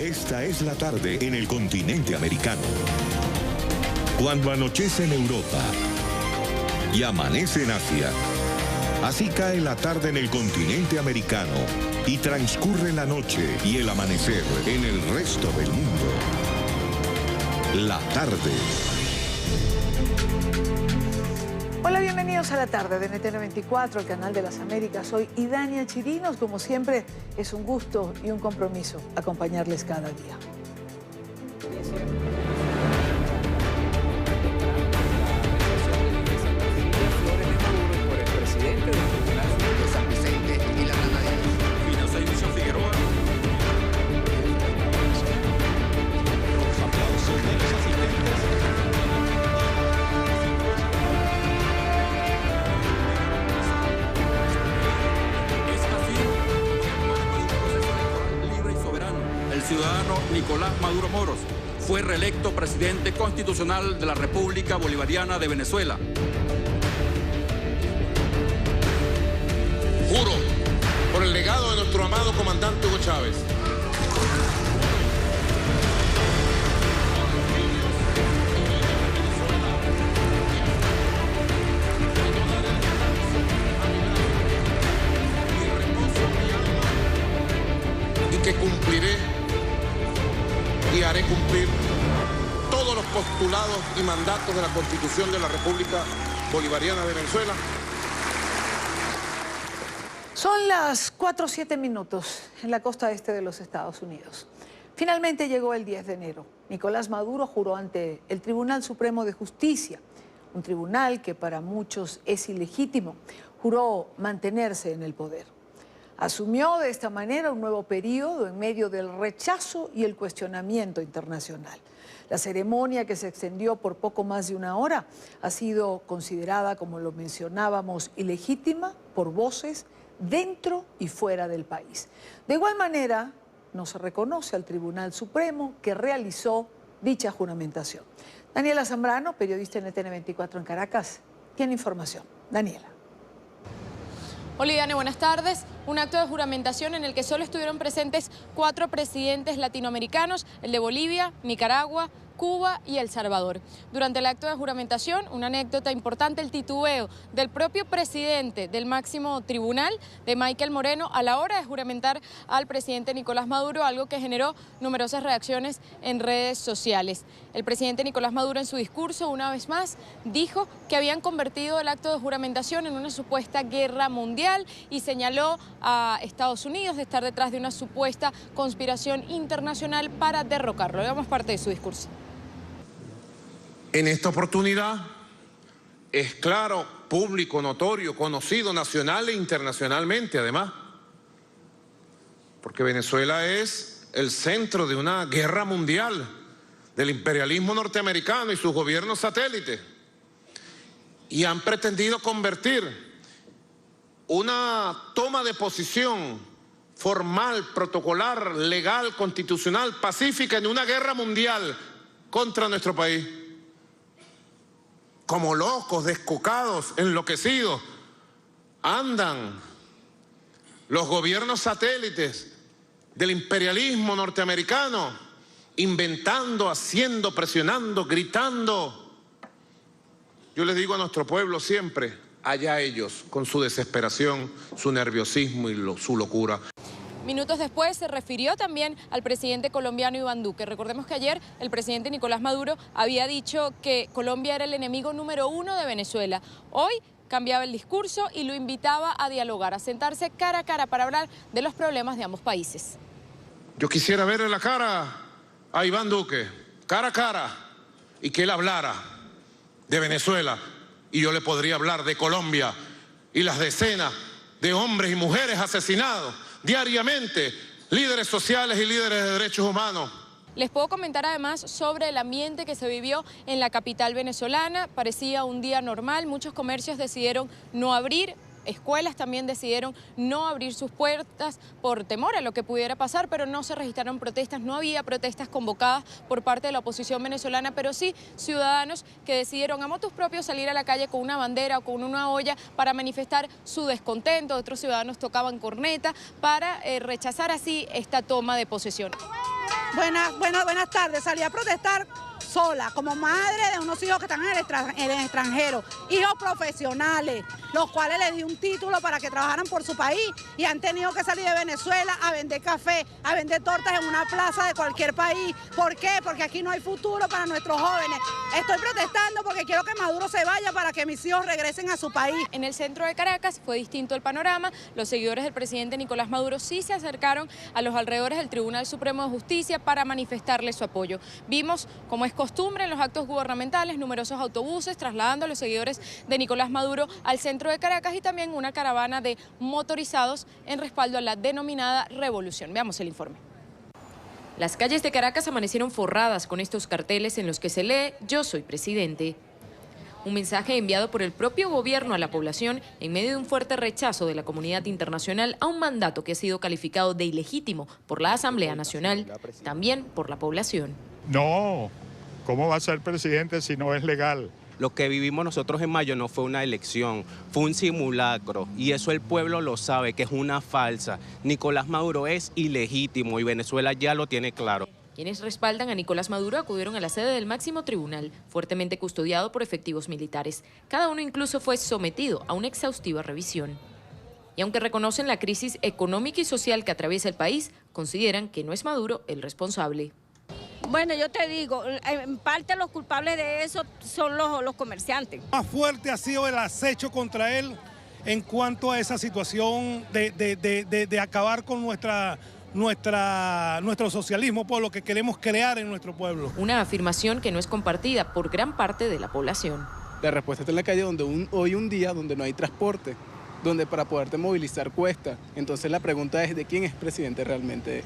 Esta es la tarde en el continente americano. Cuando anochece en Europa y amanece en Asia, así cae la tarde en el continente americano y transcurre la noche y el amanecer en el resto del mundo. La tarde. Hola, bienvenidos a la tarde de NTN24, el canal de las Américas. Soy Idania Chirinos. Como siempre, es un gusto y un compromiso acompañarles cada día. Ciudadano Nicolás Maduro Moros fue reelecto presidente constitucional de la República Bolivariana de Venezuela. Juro por el legado de nuestro amado comandante Hugo Chávez. Y que cumpliré y haré cumplir todos los postulados y mandatos de la Constitución de la República Bolivariana de Venezuela. Son las 4:07 en la costa este de los Estados Unidos. Finalmente llegó el 10 de enero. Nicolás Maduro juró ante el Tribunal Supremo de Justicia, un tribunal que para muchos es ilegítimo. Juró mantenerse en el poder. Asumió de esta manera un nuevo periodo en medio del rechazo y el cuestionamiento internacional. La ceremonia, que se extendió por poco más de una hora, ha sido considerada, como lo mencionábamos, ilegítima por voces dentro y fuera del país. De igual manera, no se reconoce al Tribunal Supremo que realizó dicha juramentación. Daniela Zambrano, periodista en NTN24 en Caracas, tiene información. Daniela. Hola, Idane, buenas tardes. Un acto de juramentación en el que solo estuvieron presentes 4 presidentes latinoamericanos, el de Bolivia, Nicaragua, Cuba y El Salvador. Durante el acto de juramentación, una anécdota importante, el titubeo del propio presidente del máximo tribunal, de Michael Moreno, a la hora de juramentar al presidente Nicolás Maduro, algo que generó numerosas reacciones en redes sociales. El presidente Nicolás Maduro, en su discurso, una vez más, dijo que habían convertido el acto de juramentación en una supuesta guerra mundial y señaló a Estados Unidos de estar detrás de una supuesta conspiración internacional para derrocarlo. Veamos parte de su discurso. En esta oportunidad es claro, público, notorio, conocido nacional e internacionalmente además, porque Venezuela es el centro de una guerra mundial del imperialismo norteamericano y sus gobiernos satélites, y han pretendido convertir una toma de posición formal, protocolar, legal, constitucional, pacífica en una guerra mundial contra nuestro país. Como locos, descocados, enloquecidos, andan los gobiernos satélites del imperialismo norteamericano, inventando, haciendo, presionando, gritando. Yo les digo a nuestro pueblo siempre, allá ellos, con su desesperación, su nerviosismo y su locura. Minutos después se refirió también al presidente colombiano Iván Duque. Recordemos que ayer el presidente Nicolás Maduro había dicho que Colombia era el enemigo número 1 de Venezuela. Hoy cambiaba el discurso y lo invitaba a dialogar, a sentarse cara a cara para hablar de los problemas de ambos países. Yo quisiera verle la cara a Iván Duque, cara a cara, y que él hablara de Venezuela, y yo le podría hablar de Colombia y las decenas de hombres y mujeres asesinados diariamente, líderes sociales y líderes de derechos humanos. Les puedo comentar además sobre el ambiente que se vivió en la capital venezolana. Parecía un día normal, muchos comercios decidieron no abrir. Escuelas también decidieron no abrir sus puertas por temor a lo que pudiera pasar, pero no se registraron protestas, no había protestas convocadas por parte de la oposición venezolana, pero sí ciudadanos que decidieron a motus propios salir a la calle con una bandera o con una olla para manifestar su descontento. Otros ciudadanos tocaban corneta para rechazar así esta toma de posesión. Buenas tardes. Salí a protestar sola, como madre de unos hijos que están en el extranjero, hijos profesionales, los cuales les di un título para que trabajaran por su país y han tenido que salir de Venezuela a vender café, a vender tortas en una plaza de cualquier país. ¿Por qué? Porque aquí no hay futuro para nuestros jóvenes. Estoy protestando porque quiero que Maduro se vaya para que mis hijos regresen a su país. En el centro de Caracas fue distinto el panorama. Los seguidores del presidente Nicolás Maduro sí se acercaron a los alrededores del Tribunal Supremo de Justicia para manifestarle su apoyo. Vimos, como es costumbre en los actos gubernamentales, numerosos autobuses trasladando a los seguidores de Nicolás Maduro al centro de Caracas y también una caravana de motorizados en respaldo a la denominada revolución. Veamos el informe. Las calles de Caracas amanecieron forradas con estos carteles en los que se lee "Yo soy presidente". Un mensaje enviado por el propio gobierno a la población en medio de un fuerte rechazo de la comunidad internacional a un mandato que ha sido calificado de ilegítimo por la Asamblea Nacional, también por la población. No, ¿cómo va a ser presidente si no es legal? Lo que vivimos nosotros en mayo no fue una elección, fue un simulacro y eso el pueblo lo sabe, que es una falsa. Nicolás Maduro es ilegítimo y Venezuela ya lo tiene claro. Quienes respaldan a Nicolás Maduro acudieron a la sede del máximo tribunal, fuertemente custodiado por efectivos militares. Cada uno incluso fue sometido a una exhaustiva revisión. Y aunque reconocen la crisis económica y social que atraviesa el país, consideran que no es Maduro el responsable. Bueno, yo te digo, en parte los culpables de eso son los comerciantes. Más fuerte ha sido el acecho contra él en cuanto a esa situación de acabar con nuestro socialismo, por lo que queremos crear en nuestro pueblo. Una afirmación que no es compartida por gran parte de la población. La respuesta está en la calle donde hoy un día donde no hay transporte, donde para poderte movilizar cuesta. Entonces la pregunta es ¿de quién es presidente realmente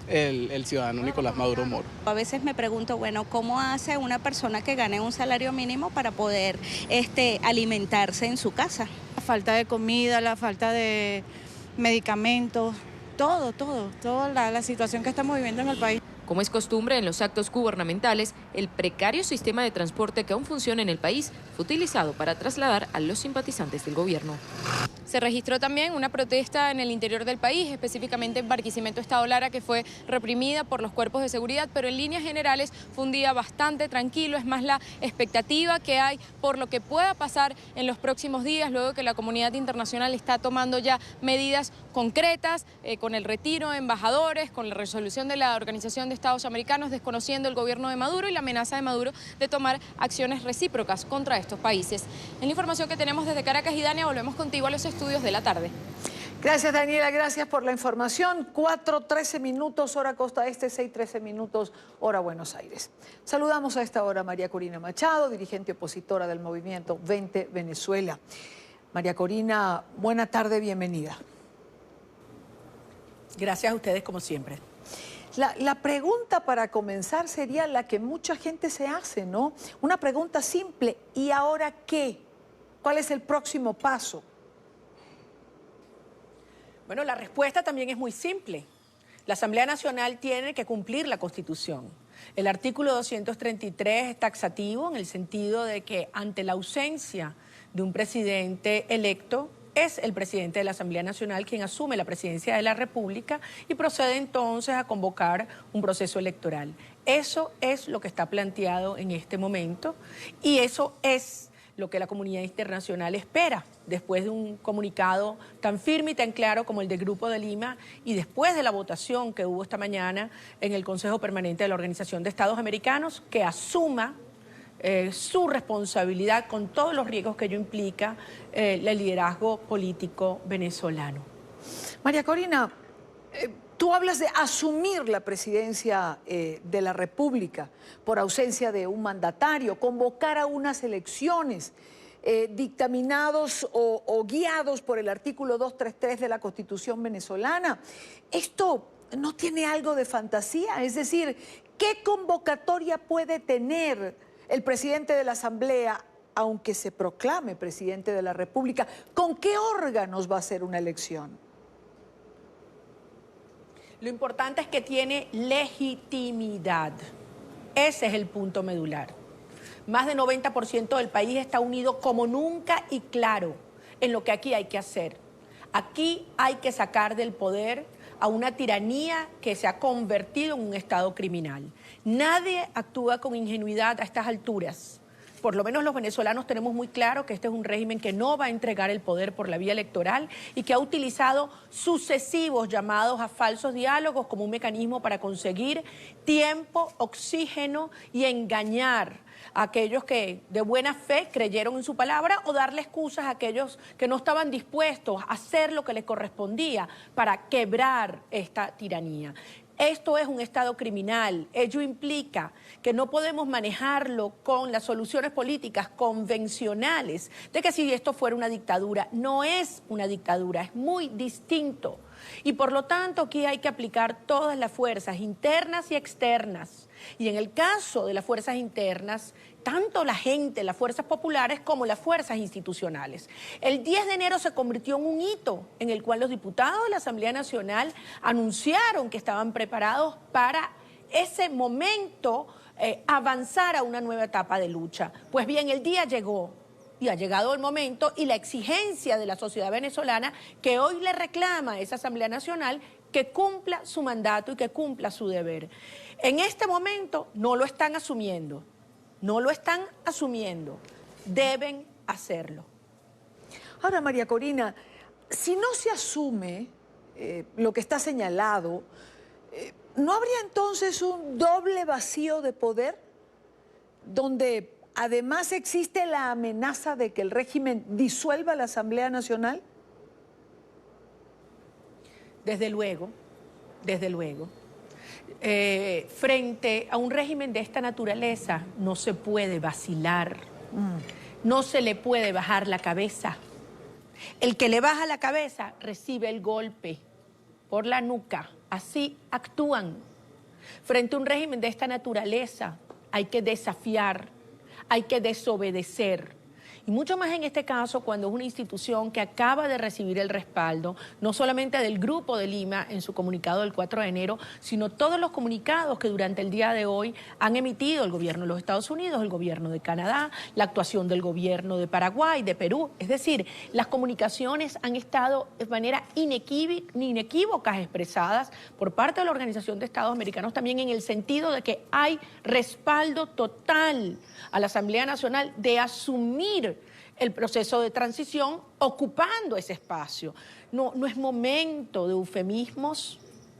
el ciudadano Nicolás Maduro Moro? A veces me pregunto, bueno, ¿cómo hace una persona que gane un salario mínimo para poder alimentarse en su casa? La falta de comida, la falta de medicamentos, toda la situación que estamos viviendo en el país. Como es costumbre en los actos gubernamentales, el precario sistema de transporte que aún funciona en el país fue utilizado para trasladar a los simpatizantes del gobierno. Se registró también una protesta en el interior del país, específicamente en Barquisimeto, Estado Lara, que fue reprimida por los cuerpos de seguridad, pero en líneas generales fue un día bastante tranquilo. Es más la expectativa que hay por lo que pueda pasar en los próximos días, luego de que la comunidad internacional está tomando ya medidas concretas, con el retiro de embajadores, con la resolución de la Organización de Estados Americanos, desconociendo el gobierno de Maduro y la amenaza de Maduro de tomar acciones recíprocas contra estos países. En la información que tenemos desde Caracas, y Dania, volvemos contigo a los estudios de la tarde. Gracias, Daniela, gracias por la información. 4:13 minutos, hora Costa Este, 6:13 minutos, hora Buenos Aires. Saludamos a esta hora a María Corina Machado, dirigente opositora del movimiento 20 Venezuela. María Corina, buena tarde, bienvenida. Gracias a ustedes, como siempre. La pregunta para comenzar sería la que mucha gente se hace, ¿no? Una pregunta simple, ¿y ahora qué? ¿Cuál es el próximo paso? Bueno, la respuesta también es muy simple. La Asamblea Nacional tiene que cumplir la Constitución. El artículo 233 es taxativo en el sentido de que ante la ausencia de un presidente electo, es el presidente de la Asamblea Nacional quien asume la presidencia de la República y procede entonces a convocar un proceso electoral. Eso es lo que está planteado en este momento y eso es lo que la comunidad internacional espera después de un comunicado tan firme y tan claro como el del Grupo de Lima y después de la votación que hubo esta mañana en el Consejo Permanente de la Organización de Estados Americanos, que asuma su responsabilidad con todos los riesgos que ello implica el liderazgo político venezolano. María Corina, tú hablas de asumir la presidencia de la República por ausencia de un mandatario, convocar a unas elecciones dictaminados o guiados por el artículo 233 de la Constitución venezolana. ¿Esto no tiene algo de fantasía? Es decir, ¿qué convocatoria puede tener el presidente de la Asamblea, aunque se proclame presidente de la República? ¿Con qué órganos va a ser una elección? Lo importante es que tiene legitimidad. Ese es el punto medular. Más del 90% del país está unido como nunca y claro en lo que aquí hay que hacer. Aquí hay que sacar del poder a una tiranía que se ha convertido en un Estado criminal. Nadie actúa con ingenuidad a estas alturas. Por lo menos los venezolanos tenemos muy claro que este es un régimen que no va a entregar el poder por la vía electoral y que ha utilizado sucesivos llamados a falsos diálogos como un mecanismo para conseguir tiempo, oxígeno y engañar a aquellos que de buena fe creyeron en su palabra o darle excusas a aquellos que no estaban dispuestos a hacer lo que les correspondía para quebrar esta tiranía. Esto es un Estado criminal. Ello implica que no podemos manejarlo con las soluciones políticas convencionales de que si esto fuera una dictadura. No es una dictadura, es muy distinto. Y por lo tanto aquí hay que aplicar todas las fuerzas internas y externas. Y en el caso de las fuerzas internas, tanto la gente, las fuerzas populares, como las fuerzas institucionales. El 10 de enero se convirtió en un hito en el cual los diputados de la Asamblea Nacional anunciaron que estaban preparados para ese momento avanzar a una nueva etapa de lucha. Pues bien, el día llegó. Y ha llegado el momento y la exigencia de la sociedad venezolana que hoy le reclama a esa Asamblea Nacional que cumpla su mandato y que cumpla su deber. En este momento no lo están asumiendo, deben hacerlo. Ahora, María Corina, si no se asume lo que está señalado, ¿no habría entonces un doble vacío de poder donde además existe la amenaza de que el régimen disuelva la Asamblea Nacional? Desde luego, desde luego. Frente a un régimen de esta naturaleza no se puede vacilar, no se le puede bajar la cabeza. El que le baja la cabeza recibe el golpe por la nuca. Así actúan. Frente a un régimen de esta naturaleza hay que desafiar, hay que desobedecer. Y mucho más en este caso cuando es una institución que acaba de recibir el respaldo, no solamente del Grupo de Lima en su comunicado del 4 de enero, sino todos los comunicados que durante el día de hoy han emitido el gobierno de los Estados Unidos, el gobierno de Canadá, la actuación del gobierno de Paraguay, de Perú. Es decir, las comunicaciones han estado de manera inequívocas expresadas por parte de la Organización de Estados Americanos también en el sentido de que hay respaldo total a la Asamblea Nacional de asumir el proceso de transición ocupando ese espacio. No es momento de eufemismos,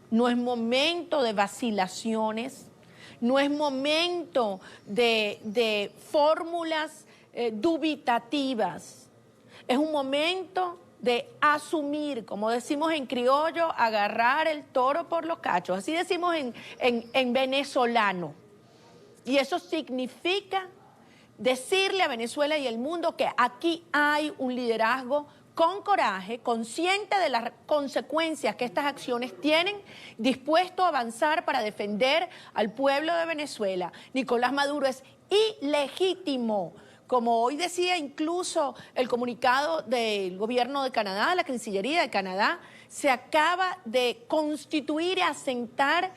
no es momento de vacilaciones, no es momento de fórmulas dubitativas. Es un momento de asumir, como decimos en criollo, agarrar el toro por los cachos. Así decimos en venezolano. Y eso significa decirle a Venezuela y al mundo que aquí hay un liderazgo con coraje, consciente de las consecuencias que estas acciones tienen, dispuesto a avanzar para defender al pueblo de Venezuela. Nicolás Maduro es ilegítimo. Como hoy decía incluso el comunicado del gobierno de Canadá, la Cancillería de Canadá, se acaba de constituir y asentar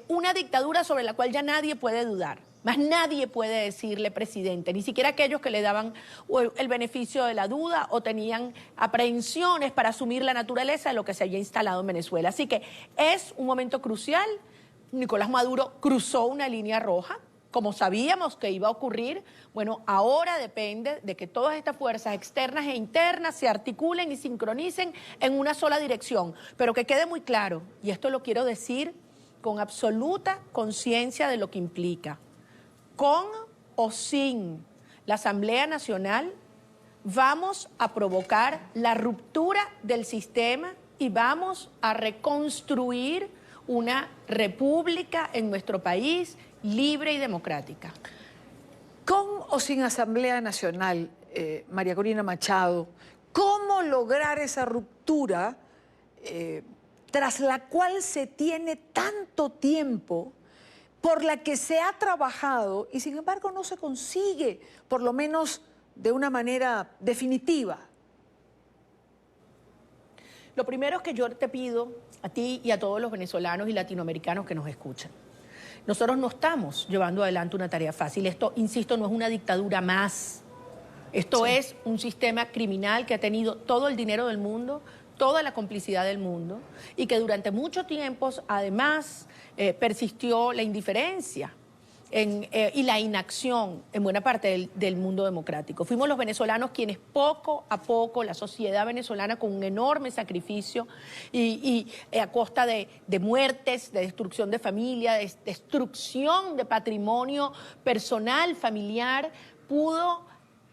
una dictadura sobre la cual ya nadie puede dudar. Más nadie puede decirle presidente, ni siquiera aquellos que le daban el beneficio de la duda o tenían aprehensiones para asumir la naturaleza de lo que se había instalado en Venezuela. Así que es un momento crucial. Nicolás Maduro cruzó una línea roja, como sabíamos que iba a ocurrir. Bueno, ahora depende de que todas estas fuerzas externas e internas se articulen y sincronicen en una sola dirección. Pero que quede muy claro, y esto lo quiero decir con absoluta conciencia de lo que implica. Con o sin la Asamblea Nacional vamos a provocar la ruptura del sistema y vamos a reconstruir una república en nuestro país libre y democrática. Con o sin Asamblea Nacional, María Corina Machado, ¿cómo lograr esa ruptura tras la cual se tiene tanto tiempo, por la que se ha trabajado y sin embargo no se consigue, por lo menos de una manera definitiva? Lo primero es que yo te pido a ti y a todos los venezolanos y latinoamericanos que nos escuchan. Nosotros no estamos llevando adelante una tarea fácil. Esto, insisto, no es una dictadura más. Esto es un sistema criminal que ha tenido todo el dinero del mundo, toda la complicidad del mundo y que durante mucho tiempo además persistió la indiferencia y la inacción en buena parte del mundo democrático. Fuimos los venezolanos quienes poco a poco, la sociedad venezolana con un enorme sacrificio y a costa de muertes, de destrucción de familia, de destrucción de patrimonio personal, familiar, pudo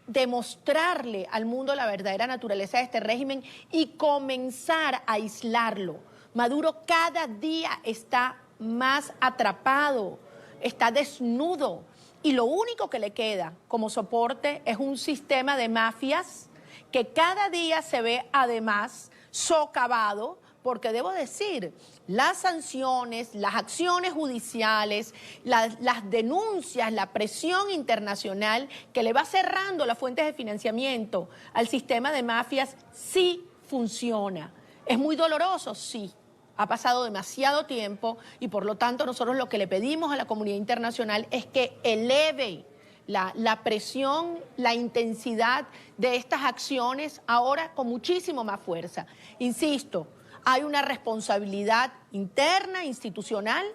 demostrarle al mundo la verdadera naturaleza de este régimen y comenzar a aislarlo. Maduro cada día está más atrapado, está desnudo y lo único que le queda como soporte es un sistema de mafias que cada día se ve además socavado, porque debo decir, las sanciones, las acciones judiciales, las denuncias, la presión internacional que le va cerrando las fuentes de financiamiento al sistema de mafias sí funciona. ¿Es muy doloroso? Sí. Ha pasado demasiado tiempo y por lo tanto nosotros lo que le pedimos a la comunidad internacional es que eleve la presión, la intensidad de estas acciones ahora con muchísimo más fuerza. Insisto, hay una responsabilidad interna, institucional,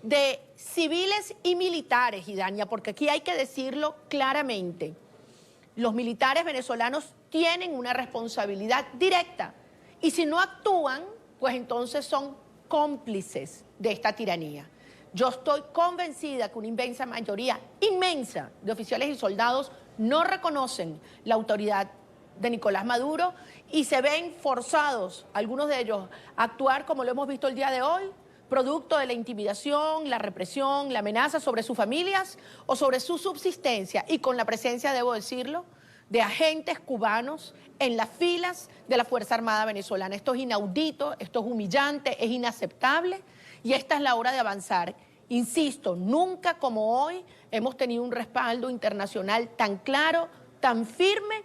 de civiles y militares, Idania, porque aquí hay que decirlo claramente. Los militares venezolanos tienen una responsabilidad directa y si no actúan, pues entonces son cómplices de esta tiranía. Yo estoy convencida que una inmensa mayoría, inmensa, de oficiales y soldados no reconocen la autoridad de Nicolás Maduro y se ven forzados, algunos de ellos, a actuar como lo hemos visto el día de hoy, producto de la intimidación, la represión, la amenaza sobre sus familias o sobre su subsistencia y con la presencia, debo decirlo, de agentes cubanos en las filas de la Fuerza Armada venezolana. Esto es inaudito, esto es humillante, es inaceptable y esta es la hora de avanzar. Insisto, nunca como hoy hemos tenido un respaldo internacional tan claro, tan firme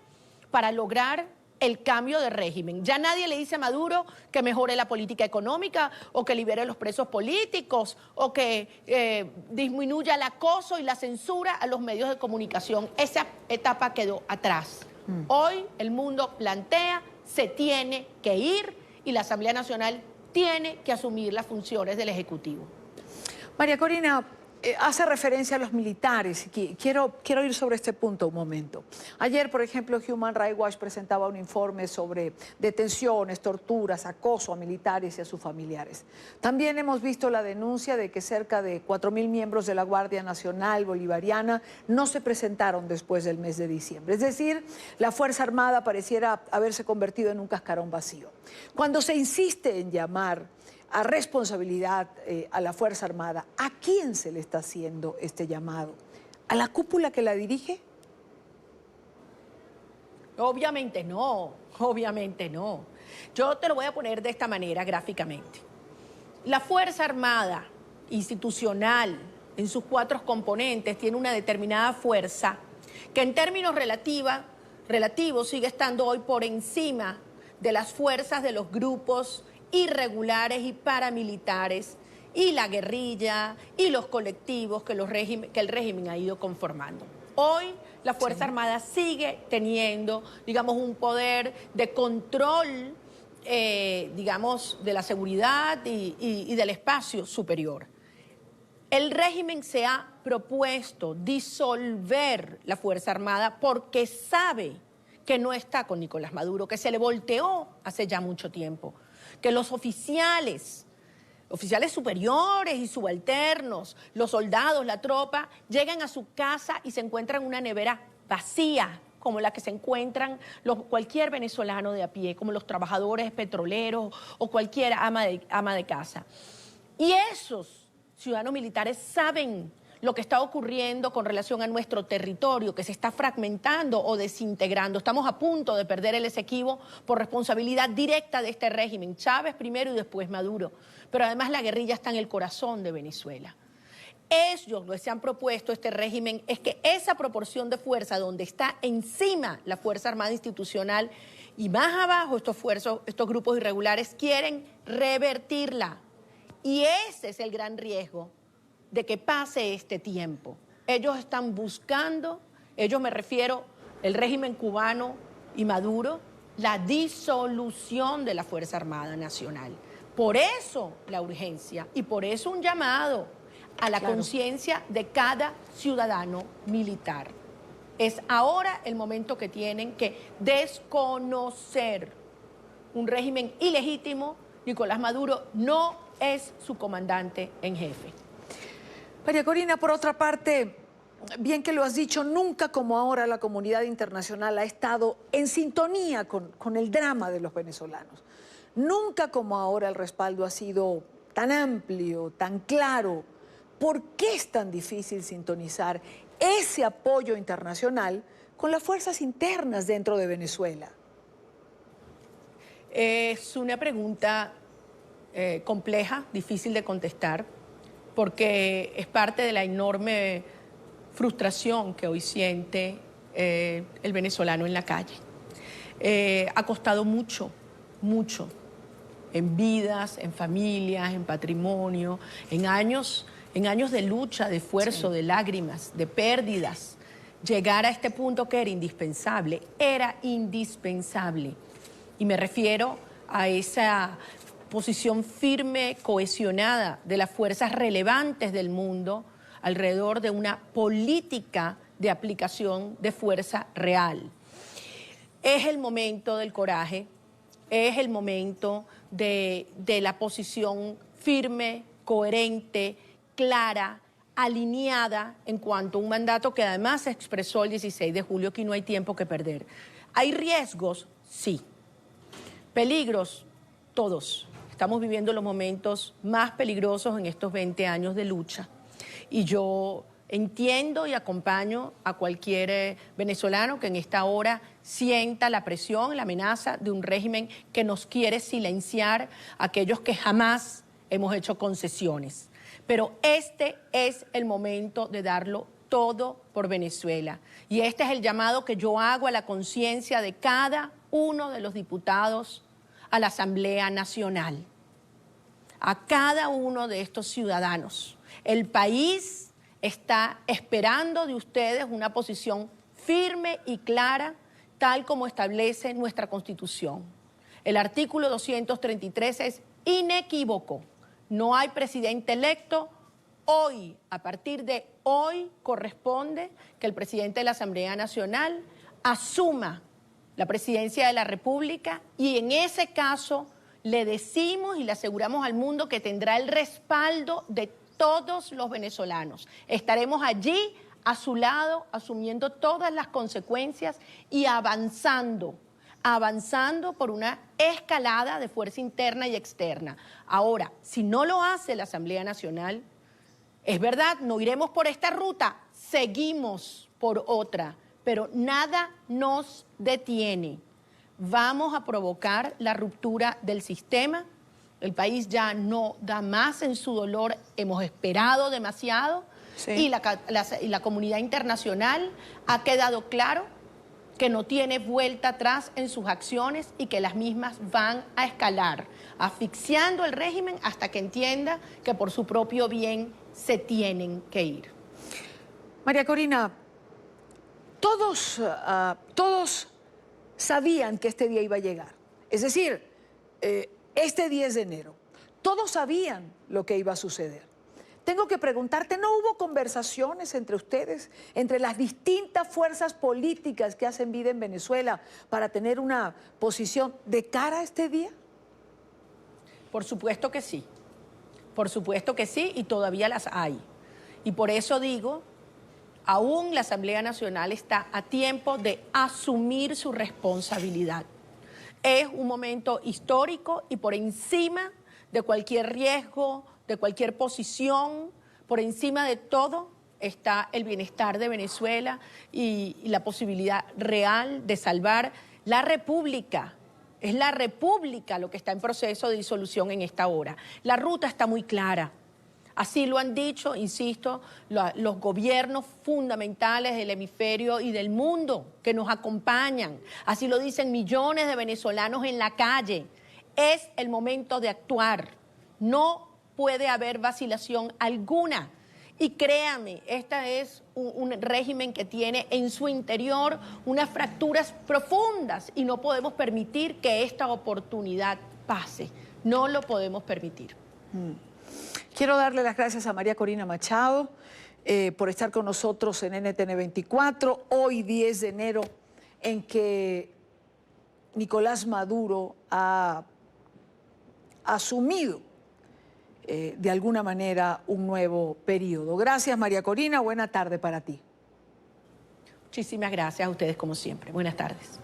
para lograr el cambio de régimen. Ya nadie le dice a Maduro que mejore la política económica o que libere los presos políticos o que disminuya el acoso y la censura a los medios de comunicación. Esa etapa quedó atrás. Hoy el mundo plantea, se tiene que ir y la Asamblea Nacional tiene que asumir las funciones del Ejecutivo. María Corina, hace referencia a los militares. Quiero ir sobre este punto un momento. Ayer, por ejemplo, Human Rights Watch presentaba un informe sobre detenciones, torturas, acoso a militares y a sus familiares. También hemos visto la denuncia de que cerca de 4.000 miembros de la Guardia Nacional Bolivariana no se presentaron después del mes de diciembre. Es decir, la Fuerza Armada pareciera haberse convertido en un cascarón vacío. Cuando se insiste en llamar a responsabilidad a la Fuerza Armada, ¿a quién se le está haciendo este llamado? ¿A la cúpula que la dirige? Obviamente no, obviamente no. Yo te lo voy a poner de esta manera gráficamente. La Fuerza Armada institucional, en sus 4 componentes, tiene una determinada fuerza que en términos relativos sigue estando hoy por encima de las fuerzas de los grupos irregulares y paramilitares y la guerrilla y los colectivos que el régimen ha ido conformando. Hoy la Fuerza Armada sigue teniendo, digamos, un poder de control, digamos, de la seguridad y del espacio superior. El régimen se ha propuesto disolver la Fuerza Armada porque sabe que no está con Nicolás Maduro, que se le volteó hace ya mucho tiempo, que los oficiales superiores y subalternos, los soldados, la tropa, llegan a su casa y se encuentran una nevera vacía, como la que se encuentran cualquier venezolano de a pie, como los trabajadores petroleros o cualquier ama de casa. Y esos ciudadanos militares saben lo que está ocurriendo con relación a nuestro territorio, que se está fragmentando o desintegrando. Estamos a punto de perder el Esequibo por responsabilidad directa de este régimen, Chávez primero y después Maduro. Pero además la guerrilla está en el corazón de Venezuela. Ellos lo que se han propuesto, este régimen, es que esa proporción de fuerza donde está encima la Fuerza Armada institucional y más abajo estos grupos irregulares quieren revertirla. Y ese es el gran riesgo de que pase este tiempo. Ellos están buscando, me refiero el régimen cubano y Maduro, la disolución de la Fuerza Armada Nacional. Por eso la urgencia y por eso un llamado a la conciencia de cada ciudadano militar. Es ahora el momento que tienen que desconocer un régimen ilegítimo. Nicolás Maduro no es su comandante en jefe. María Corina, por otra parte, bien que lo has dicho, nunca como ahora la comunidad internacional ha estado en sintonía con el drama de los venezolanos. Nunca como ahora el respaldo ha sido tan amplio, tan claro. ¿Por qué es tan difícil sintonizar ese apoyo internacional con las fuerzas internas dentro de Venezuela? Es una pregunta compleja, difícil de contestar, porque es parte de la enorme frustración que hoy siente el venezolano en la calle. Ha costado mucho, mucho, en vidas, en familias, en patrimonio, en años de lucha, de esfuerzo, de lágrimas, de pérdidas. Llegar a este punto que era indispensable. Y me refiero a esa posición firme, cohesionada de las fuerzas relevantes del mundo alrededor de una política de aplicación de fuerza real. Es el momento del coraje, es el momento de la posición firme, coherente, clara, alineada en cuanto a un mandato que además se expresó el 16 de julio, que no hay tiempo que perder. ¿Hay riesgos? Sí. ¿Peligros? Todos. Estamos viviendo los momentos más peligrosos en estos 20 años de lucha. Y yo entiendo y acompaño a cualquier venezolano que en esta hora sienta la presión, la amenaza de un régimen que nos quiere silenciar a aquellos que jamás hemos hecho concesiones. Pero este es el momento de darlo todo por Venezuela. Y este es el llamado que yo hago a la conciencia de cada uno de los diputados a la Asamblea Nacional, a cada uno de estos ciudadanos. El país está esperando de ustedes una posición firme y clara, tal como establece nuestra Constitución. El artículo 233 es inequívoco. No hay presidente electo. Hoy, a partir de hoy, corresponde que el presidente de la Asamblea Nacional asuma la presidencia de la República y en ese caso le decimos y le aseguramos al mundo que tendrá el respaldo de todos los venezolanos. Estaremos allí a su lado, asumiendo todas las consecuencias y avanzando por una escalada de fuerza interna y externa. Ahora, si no lo hace la Asamblea Nacional, es verdad, no iremos por esta ruta, seguimos por otra, pero nada nos detiene. Vamos a provocar la ruptura del sistema. El país ya no da más en su dolor, hemos esperado demasiado, sí. Y la comunidad internacional ha quedado claro que no tiene vuelta atrás en sus acciones y que las mismas van a escalar, asfixiando el régimen hasta que entienda que por su propio bien se tienen que ir. María Corina, todos sabían que este día iba a llegar. Es decir, este 10 de enero, todos sabían lo que iba a suceder. Tengo que preguntarte, ¿no hubo conversaciones entre ustedes, entre las distintas fuerzas políticas que hacen vida en Venezuela para tener una posición de cara a este día? Por supuesto que sí. Por supuesto que sí, y todavía las hay. Y por eso digo, aún la Asamblea Nacional está a tiempo de asumir su responsabilidad. Es un momento histórico y por encima de cualquier riesgo, de cualquier posición, por encima de todo está el bienestar de Venezuela y la posibilidad real de salvar la República. Es la República lo que está en proceso de disolución en esta hora. La ruta está muy clara. Así lo han dicho, insisto, los gobiernos fundamentales del hemisferio y del mundo que nos acompañan. Así lo dicen millones de venezolanos en la calle. Es el momento de actuar. No puede haber vacilación alguna. Y créame, este es un régimen que tiene en su interior unas fracturas profundas y no podemos permitir que esta oportunidad pase. No lo podemos permitir. Quiero darle las gracias a María Corina Machado por estar con nosotros en NTN 24, hoy 10 de enero, en que Nicolás Maduro ha asumido de alguna manera un nuevo periodo. Gracias, María Corina, buena tarde para ti. Muchísimas gracias a ustedes como siempre. Buenas tardes.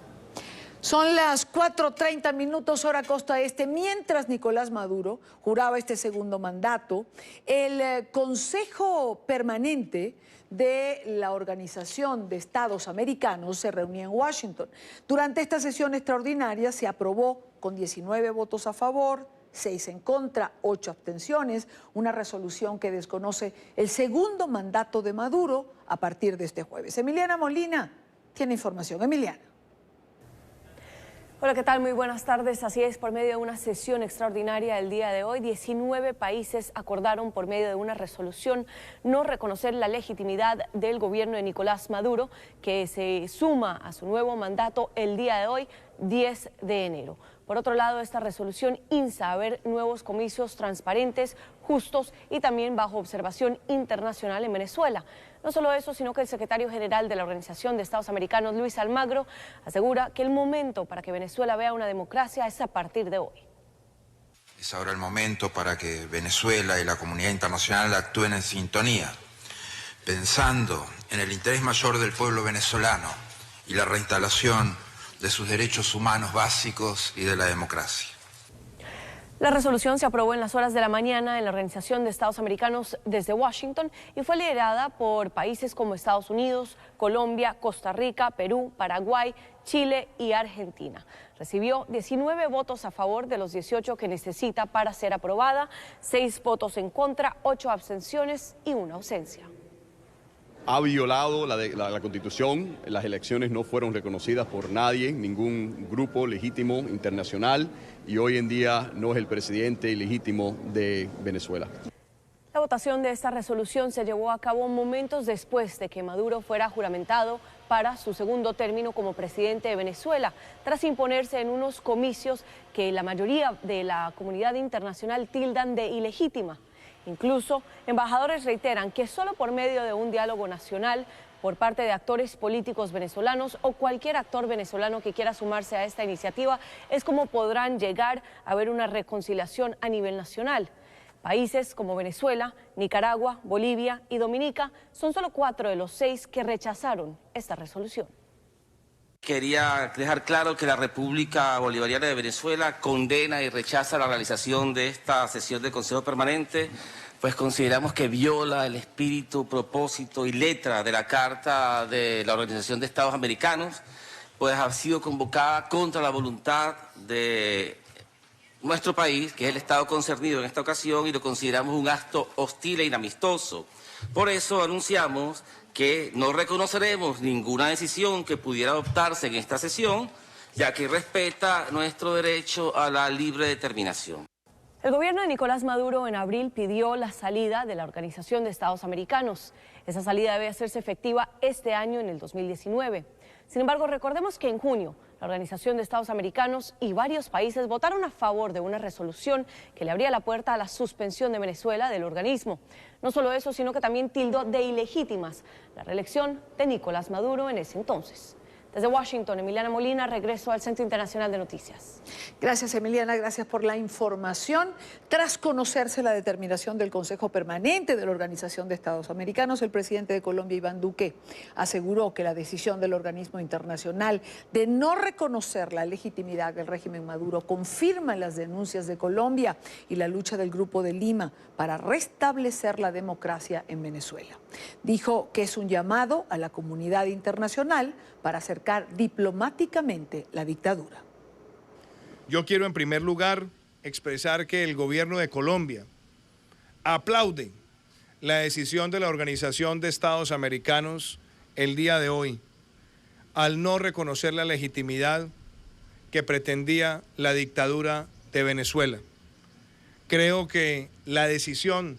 Son las 4:30 minutos hora costa este. Mientras Nicolás Maduro juraba este segundo mandato, el Consejo Permanente de la Organización de Estados Americanos se reunía en Washington. Durante esta sesión extraordinaria se aprobó con 19 votos a favor, 6 en contra, 8 abstenciones, una resolución que desconoce el segundo mandato de Maduro a partir de este jueves. Emiliana Molina tiene información. Emiliana. Hola, ¿qué tal? Muy buenas tardes. Así es, por medio de una sesión extraordinaria el día de hoy, 19 países acordaron por medio de una resolución no reconocer la legitimidad del gobierno de Nicolás Maduro, que se suma a su nuevo mandato el día de hoy, 10 de enero. Por otro lado, esta resolución insta a ver nuevos comicios transparentes, justos y también bajo observación internacional en Venezuela. No solo eso, sino que el secretario general de la Organización de Estados Americanos, Luis Almagro, asegura que el momento para que Venezuela vea una democracia es a partir de hoy. Es ahora el momento para que Venezuela y la comunidad internacional actúen en sintonía, pensando en el interés mayor del pueblo venezolano y la reinstalación de sus derechos humanos básicos y de la democracia. La resolución se aprobó en las horas de la mañana en la Organización de Estados Americanos desde Washington y fue liderada por países como Estados Unidos, Colombia, Costa Rica, Perú, Paraguay, Chile y Argentina. Recibió 19 votos a favor de los 18 que necesita para ser aprobada, 6 votos en contra, 8 abstenciones y 1 ausencia. Ha violado la Constitución, las elecciones no fueron reconocidas por nadie, ningún grupo legítimo internacional, y hoy en día no es el presidente ilegítimo de Venezuela. La votación de esta resolución se llevó a cabo momentos después de que Maduro fuera juramentado para su segundo término como presidente de Venezuela, tras imponerse en unos comicios que la mayoría de la comunidad internacional tildan de ilegítima. Incluso, embajadores reiteran que solo por medio de un diálogo nacional por parte de actores políticos venezolanos o cualquier actor venezolano que quiera sumarse a esta iniciativa es como podrán llegar a ver una reconciliación a nivel nacional. Países como Venezuela, Nicaragua, Bolivia y Dominica son solo 4 de los 6 que rechazaron esta resolución. Quería dejar claro que la República Bolivariana de Venezuela condena y rechaza la realización de esta sesión del Consejo Permanente, pues consideramos que viola el espíritu, propósito y letra de la Carta de la Organización de Estados Americanos, pues ha sido convocada contra la voluntad de nuestro país, que es el Estado concernido en esta ocasión, y lo consideramos un acto hostil e inamistoso. Por eso anunciamos que no reconoceremos ninguna decisión que pudiera adoptarse en esta sesión, ya que respeta nuestro derecho a la libre determinación. El gobierno de Nicolás Maduro en abril pidió la salida de la Organización de Estados Americanos. Esa salida debe hacerse efectiva este año, en el 2019. Sin embargo, recordemos que en junio la Organización de Estados Americanos y varios países votaron a favor de una resolución que le abría la puerta a la suspensión de Venezuela del organismo. No solo eso, sino que también tildó de ilegítimas la reelección de Nicolás Maduro en ese entonces. Desde Washington, Emiliana Molina, regreso al Centro Internacional de Noticias. Gracias, Emiliana, gracias por la información. Tras conocerse la determinación del Consejo Permanente de la Organización de Estados Americanos, el presidente de Colombia, Iván Duque, aseguró que la decisión del organismo internacional de no reconocer la legitimidad del régimen Maduro confirma las denuncias de Colombia y la lucha del Grupo de Lima para restablecer la democracia en Venezuela. Dijo que es un llamado a la comunidad internacional para acercar diplomáticamente la dictadura. Yo quiero en primer lugar expresar que el gobierno de Colombia aplaude la decisión de la Organización de Estados Americanos el día de hoy al no reconocer la legitimidad que pretendía la dictadura de Venezuela. Creo que la decisión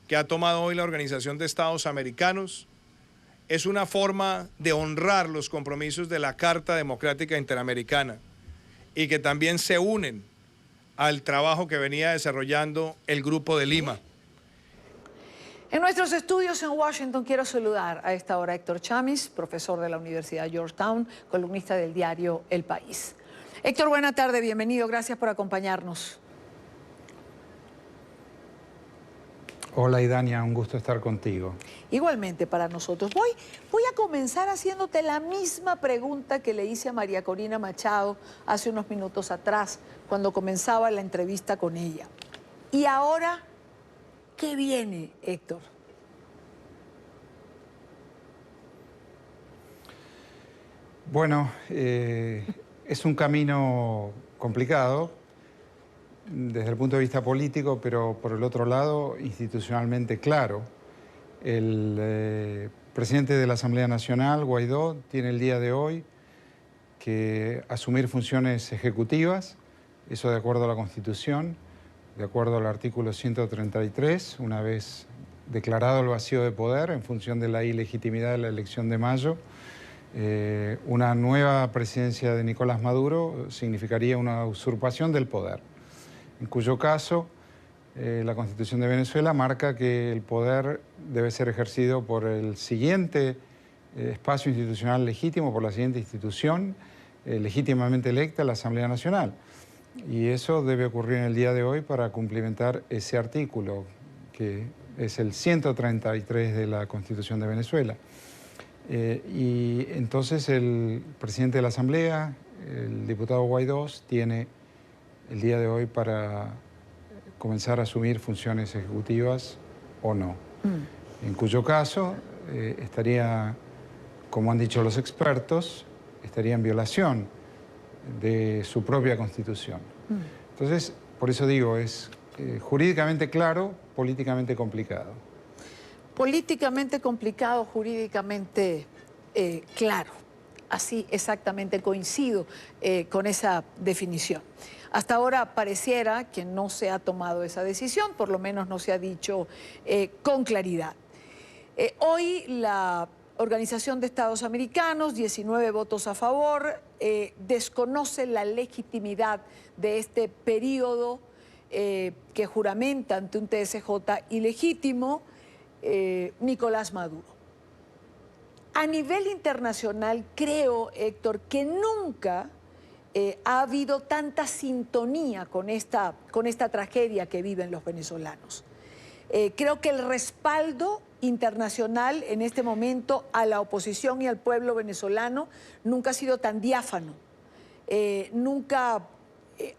que ha tomado hoy la Organización de Estados Americanos es una forma de honrar los compromisos de la Carta Democrática Interamericana y que también se unen al trabajo que venía desarrollando el Grupo de Lima. En nuestros estudios en Washington quiero saludar a esta hora a Héctor Chamis, profesor de la Universidad Georgetown, columnista del diario El País. Héctor, buena tarde, bienvenido, gracias por acompañarnos. Hola Idania, un gusto estar contigo. Igualmente para nosotros. Voy a comenzar haciéndote la misma pregunta que le hice a María Corina Machado hace unos minutos atrás, cuando comenzaba la entrevista con ella. Y ahora, ¿qué viene, Héctor? Bueno, es un camino complicado desde el punto de vista político, pero por el otro lado, institucionalmente claro. El presidente de la Asamblea Nacional, Guaidó, tiene el día de hoy que asumir funciones ejecutivas, eso de acuerdo a la Constitución, de acuerdo al artículo 133, una vez declarado el vacío de poder en función de la ilegitimidad de la elección de mayo. Una nueva presidencia de Nicolás Maduro significaría una usurpación del poder, en cuyo caso la Constitución de Venezuela marca que el poder debe ser ejercido por el siguiente espacio institucional legítimo, por la siguiente institución legítimamente electa, la Asamblea Nacional. Y eso debe ocurrir en el día de hoy para cumplimentar ese artículo, que es el 133 de la Constitución de Venezuela. Y entonces el presidente de la Asamblea, el diputado Guaidó, tiene el día de hoy para comenzar a asumir funciones ejecutivas o no. En cuyo caso estaría, como han dicho los expertos, estaría en violación de su propia Constitución. Entonces, por eso digo, es jurídicamente claro, políticamente complicado. Políticamente complicado, jurídicamente claro. Así exactamente coincido con esa definición. Hasta ahora pareciera que no se ha tomado esa decisión, por lo menos no se ha dicho con claridad. Hoy la Organización de Estados Americanos, 19 votos a favor, desconoce la legitimidad de este periodo que juramenta ante un TSJ ilegítimo Nicolás Maduro. A nivel internacional, creo, Héctor, que nunca ha habido tanta sintonía con esta tragedia que viven los venezolanos. Creo que el respaldo internacional en este momento a la oposición y al pueblo venezolano nunca ha sido tan diáfano, nunca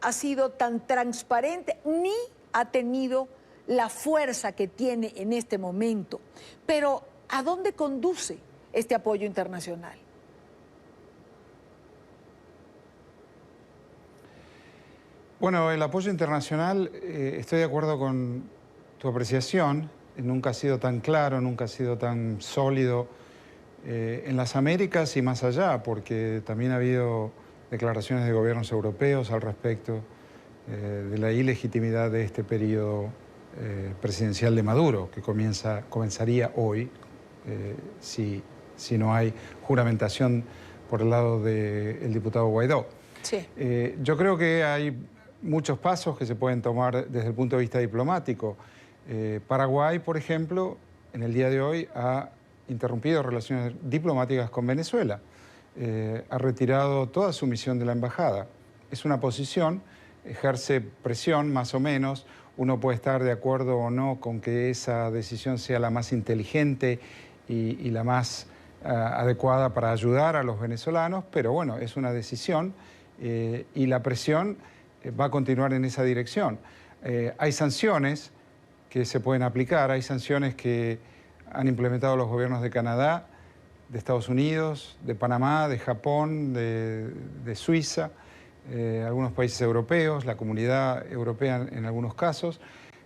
ha sido tan transparente, ni ha tenido la fuerza que tiene en este momento. Pero, ¿a dónde conduce este apoyo internacional? Bueno, el apoyo internacional, estoy de acuerdo con tu apreciación, nunca ha sido tan claro, nunca ha sido tan sólido en las Américas y más allá, porque también ha habido declaraciones de gobiernos europeos al respecto de la ilegitimidad de este periodo presidencial de Maduro, que comenzaría hoy si no hay juramentación por el lado del diputado Guaidó. Sí. Yo creo que hay muchos pasos que se pueden tomar desde el punto de vista diplomático. Paraguay, por ejemplo, en el día de hoy ha interrumpido relaciones diplomáticas con Venezuela. Ha retirado toda su misión de la embajada. Es una posición, ejerce presión más o menos. Uno puede estar de acuerdo o no con que esa decisión sea la más inteligente y la más adecuada para ayudar a los venezolanos, pero bueno, es una decisión y la presión va a continuar en esa dirección. Hay sanciones que se pueden aplicar, hay sanciones que han implementado los gobiernos de Canadá, de Estados Unidos, de Panamá, de Japón, de Suiza, algunos países europeos, la Comunidad Europea en algunos casos.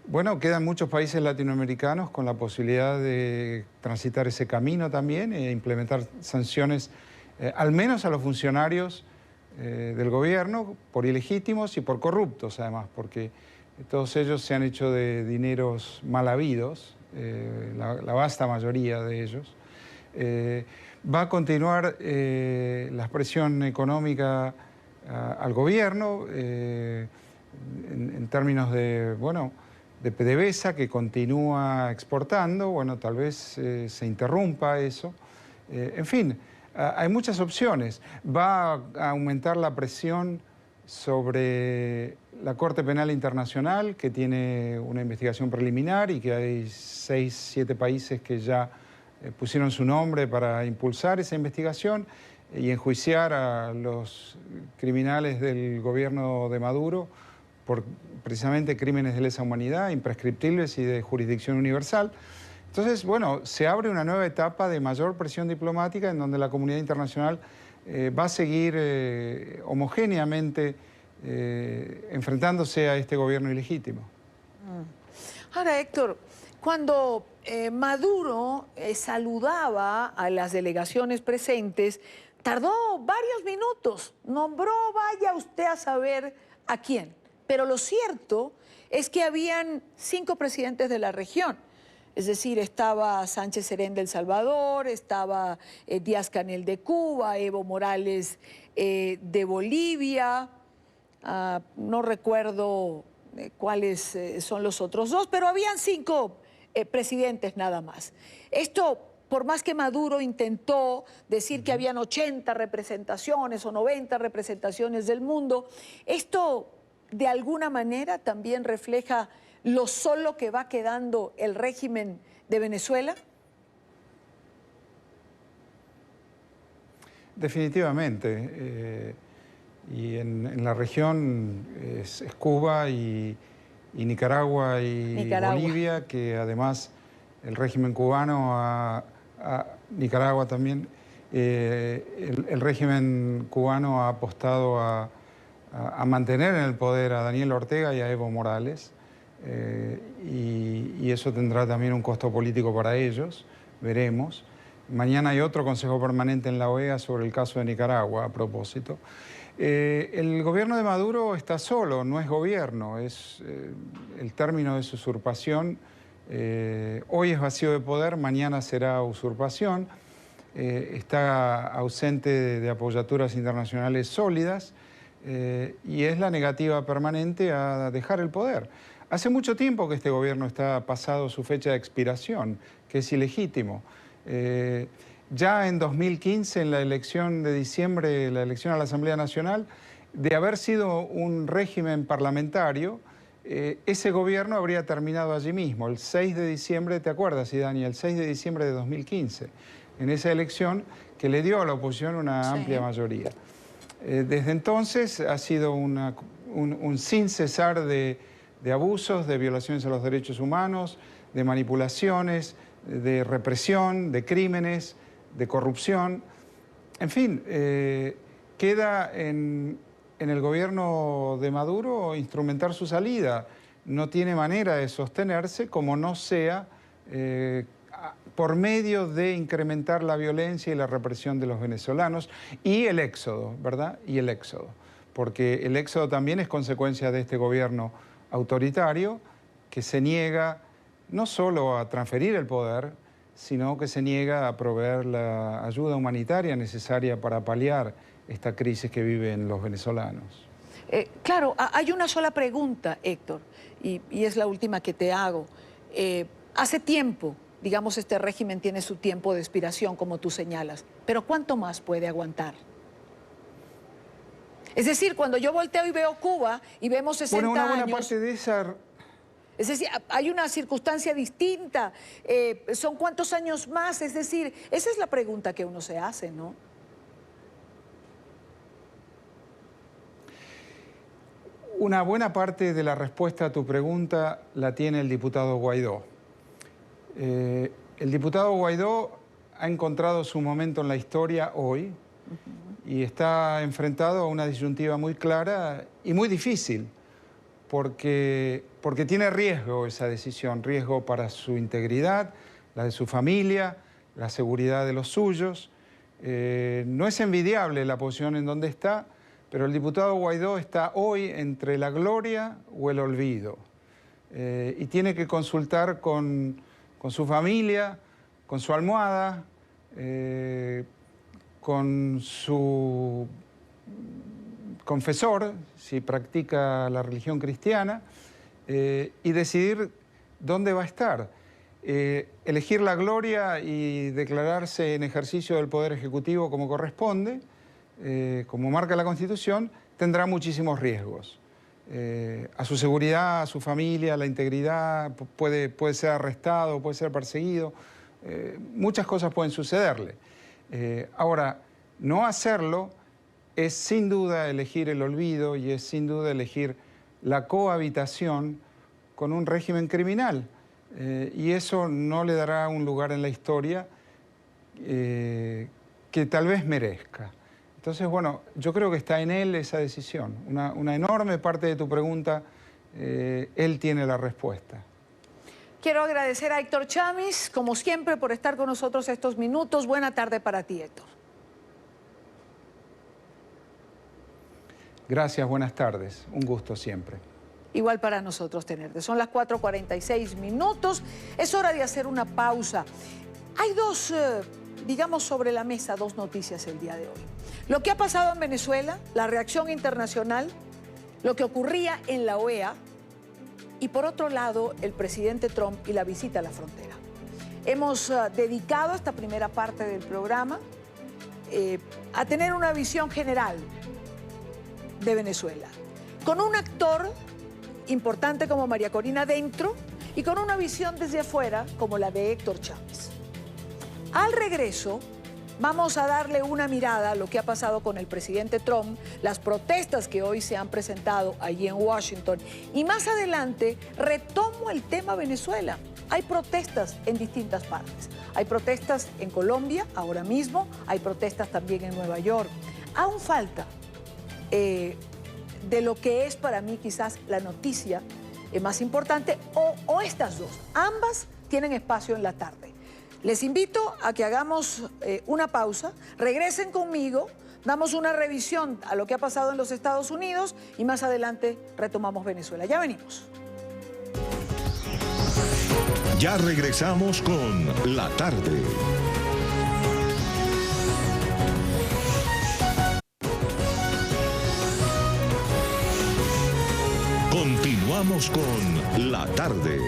Bueno, quedan muchos países latinoamericanos con la posibilidad de transitar ese camino también e implementar sanciones, al menos a los funcionarios del gobierno, por ilegítimos y por corruptos además, porque todos ellos se han hecho de dineros mal habidos la vasta mayoría de ellos. Va a continuar la presión económica al gobierno en términos de, bueno, de PDVSA, que continúa exportando. Bueno, tal vez se interrumpa eso. En fin, hay muchas opciones. Va a aumentar la presión sobre la Corte Penal Internacional, que tiene una investigación preliminar y que hay 6, 7 países que ya pusieron su nombre para impulsar esa investigación y enjuiciar a los criminales del gobierno de Maduro por precisamente crímenes de lesa humanidad, imprescriptibles y de jurisdicción universal. Entonces, bueno, se abre una nueva etapa de mayor presión diplomática en donde la comunidad internacional va a seguir homogéneamente enfrentándose a este gobierno ilegítimo. Ahora, Héctor, cuando Maduro saludaba a las delegaciones presentes, tardó varios minutos, nombró, vaya usted a saber a quién. Pero lo cierto es que habían 5 presidentes de la región. Es decir, estaba Sánchez Serén de El Salvador, estaba Díaz-Canel de Cuba, Evo Morales de Bolivia, no recuerdo cuáles son los otros 2, pero habían 5 presidentes nada más. Esto, por más que Maduro intentó decir que habían 80 representaciones o 90 representaciones del mundo, esto de alguna manera también refleja lo solo que va quedando el régimen de Venezuela. Definitivamente. Y en la región es Cuba y Nicaragua y Bolivia, que además el régimen cubano, Nicaragua también, el régimen cubano ha apostado a mantener en el poder a Daniel Ortega y a Evo Morales, y eso tendrá también un costo político para ellos, veremos. Mañana hay otro Consejo Permanente en la OEA sobre el caso de Nicaragua, a propósito. El gobierno de Maduro está solo, no es gobierno, es el término de su usurpación. Hoy es vacío de poder, mañana será usurpación. Está ausente de apoyaturas internacionales sólidas y es la negativa permanente a dejar el poder. Hace mucho tiempo que este gobierno está pasado su fecha de expiración, que es ilegítimo. Ya en 2015, en la elección de diciembre, la elección a la Asamblea Nacional, de haber sido un régimen parlamentario, ese gobierno habría terminado allí mismo, el 6 de diciembre, ¿te acuerdas, Idani? El 6 de diciembre de 2015, en esa elección que le dio a la oposición una amplia mayoría. Desde entonces ha sido un sin cesar de abusos, de violaciones a los derechos humanos, de manipulaciones, de represión, de crímenes, de corrupción. En fin, queda en el gobierno de Maduro instrumentar su salida. No tiene manera de sostenerse como no sea por medio de incrementar la violencia y la represión de los venezolanos y el éxodo, ¿verdad? Y el éxodo. Porque el éxodo también es consecuencia de este gobierno autoritario que se niega no solo a transferir el poder, sino que se niega a proveer la ayuda humanitaria necesaria para paliar esta crisis que viven los venezolanos. Claro, hay una sola pregunta, Héctor, y es la última que te hago. Hace tiempo, digamos, este régimen tiene su tiempo de expiración, como tú señalas, pero ¿cuánto más puede aguantar? Es decir, cuando yo volteo y veo Cuba y vemos 60 años... Bueno, una buena años, parte de esa... Es decir, hay una circunstancia distinta. ¿Son cuántos años más? Es decir, esa es la pregunta que uno se hace, ¿no? Una buena parte de la respuesta a tu pregunta la tiene el diputado Guaidó. El diputado Guaidó ha encontrado su momento en la historia hoy y está enfrentado a una disyuntiva muy clara y muy difícil. Porque tiene riesgo esa decisión, riesgo para su integridad, la de su familia, la seguridad de los suyos. No es envidiable la posición en donde está, pero el diputado Guaidó está hoy entre la gloria o el olvido. Y tiene que consultar con con su familia, con su almohada, con su confesor, si practica la religión cristiana, y decidir dónde va a estar. Elegir la gloria y declararse en ejercicio del Poder Ejecutivo como corresponde, como marca la Constitución, tendrá muchísimos riesgos. A su seguridad, a su familia, a la integridad, puede ser arrestado, puede ser perseguido, muchas cosas pueden sucederle. Ahora, no hacerlo es sin duda elegir el olvido y es sin duda elegir la cohabitación con un régimen criminal. Y eso no le dará un lugar en la historia que tal vez merezca. Entonces, bueno, yo creo que está en él esa decisión. Una enorme parte de tu pregunta, él tiene la respuesta. Quiero agradecer a Héctor Chávez, como siempre, por estar con nosotros estos minutos. Buena tarde para ti, Héctor. Gracias, buenas tardes. Un gusto siempre. Igual para nosotros tenerte. Son las 4:46 minutos. Es hora de hacer una pausa. Hay dos, digamos, sobre la mesa, dos noticias el día de hoy. Lo que ha pasado en Venezuela, la reacción internacional, lo que ocurría en la OEA y, por otro lado, el presidente Trump y la visita a la frontera. Hemos dedicado esta primera parte del programa a tener una visión general de Venezuela, con un actor importante como María Corina dentro y con una visión desde afuera como la de Héctor Chávez. Al regreso vamos a darle una mirada a lo que ha pasado con el presidente Trump, las protestas que hoy se han presentado allí en Washington y más adelante retomo el tema Venezuela. Hay protestas en distintas partes. Hay protestas en Colombia ahora mismo, hay protestas también en Nueva York. Aún falta de lo que es para mí quizás la noticia más importante o estas dos. Ambas tienen espacio en la tarde. Les invito a que hagamos una pausa, regresen conmigo, damos una revisión a lo que ha pasado en los Estados Unidos y más adelante retomamos Venezuela. Ya venimos. Ya regresamos con La Tarde. Continuamos con La Tarde.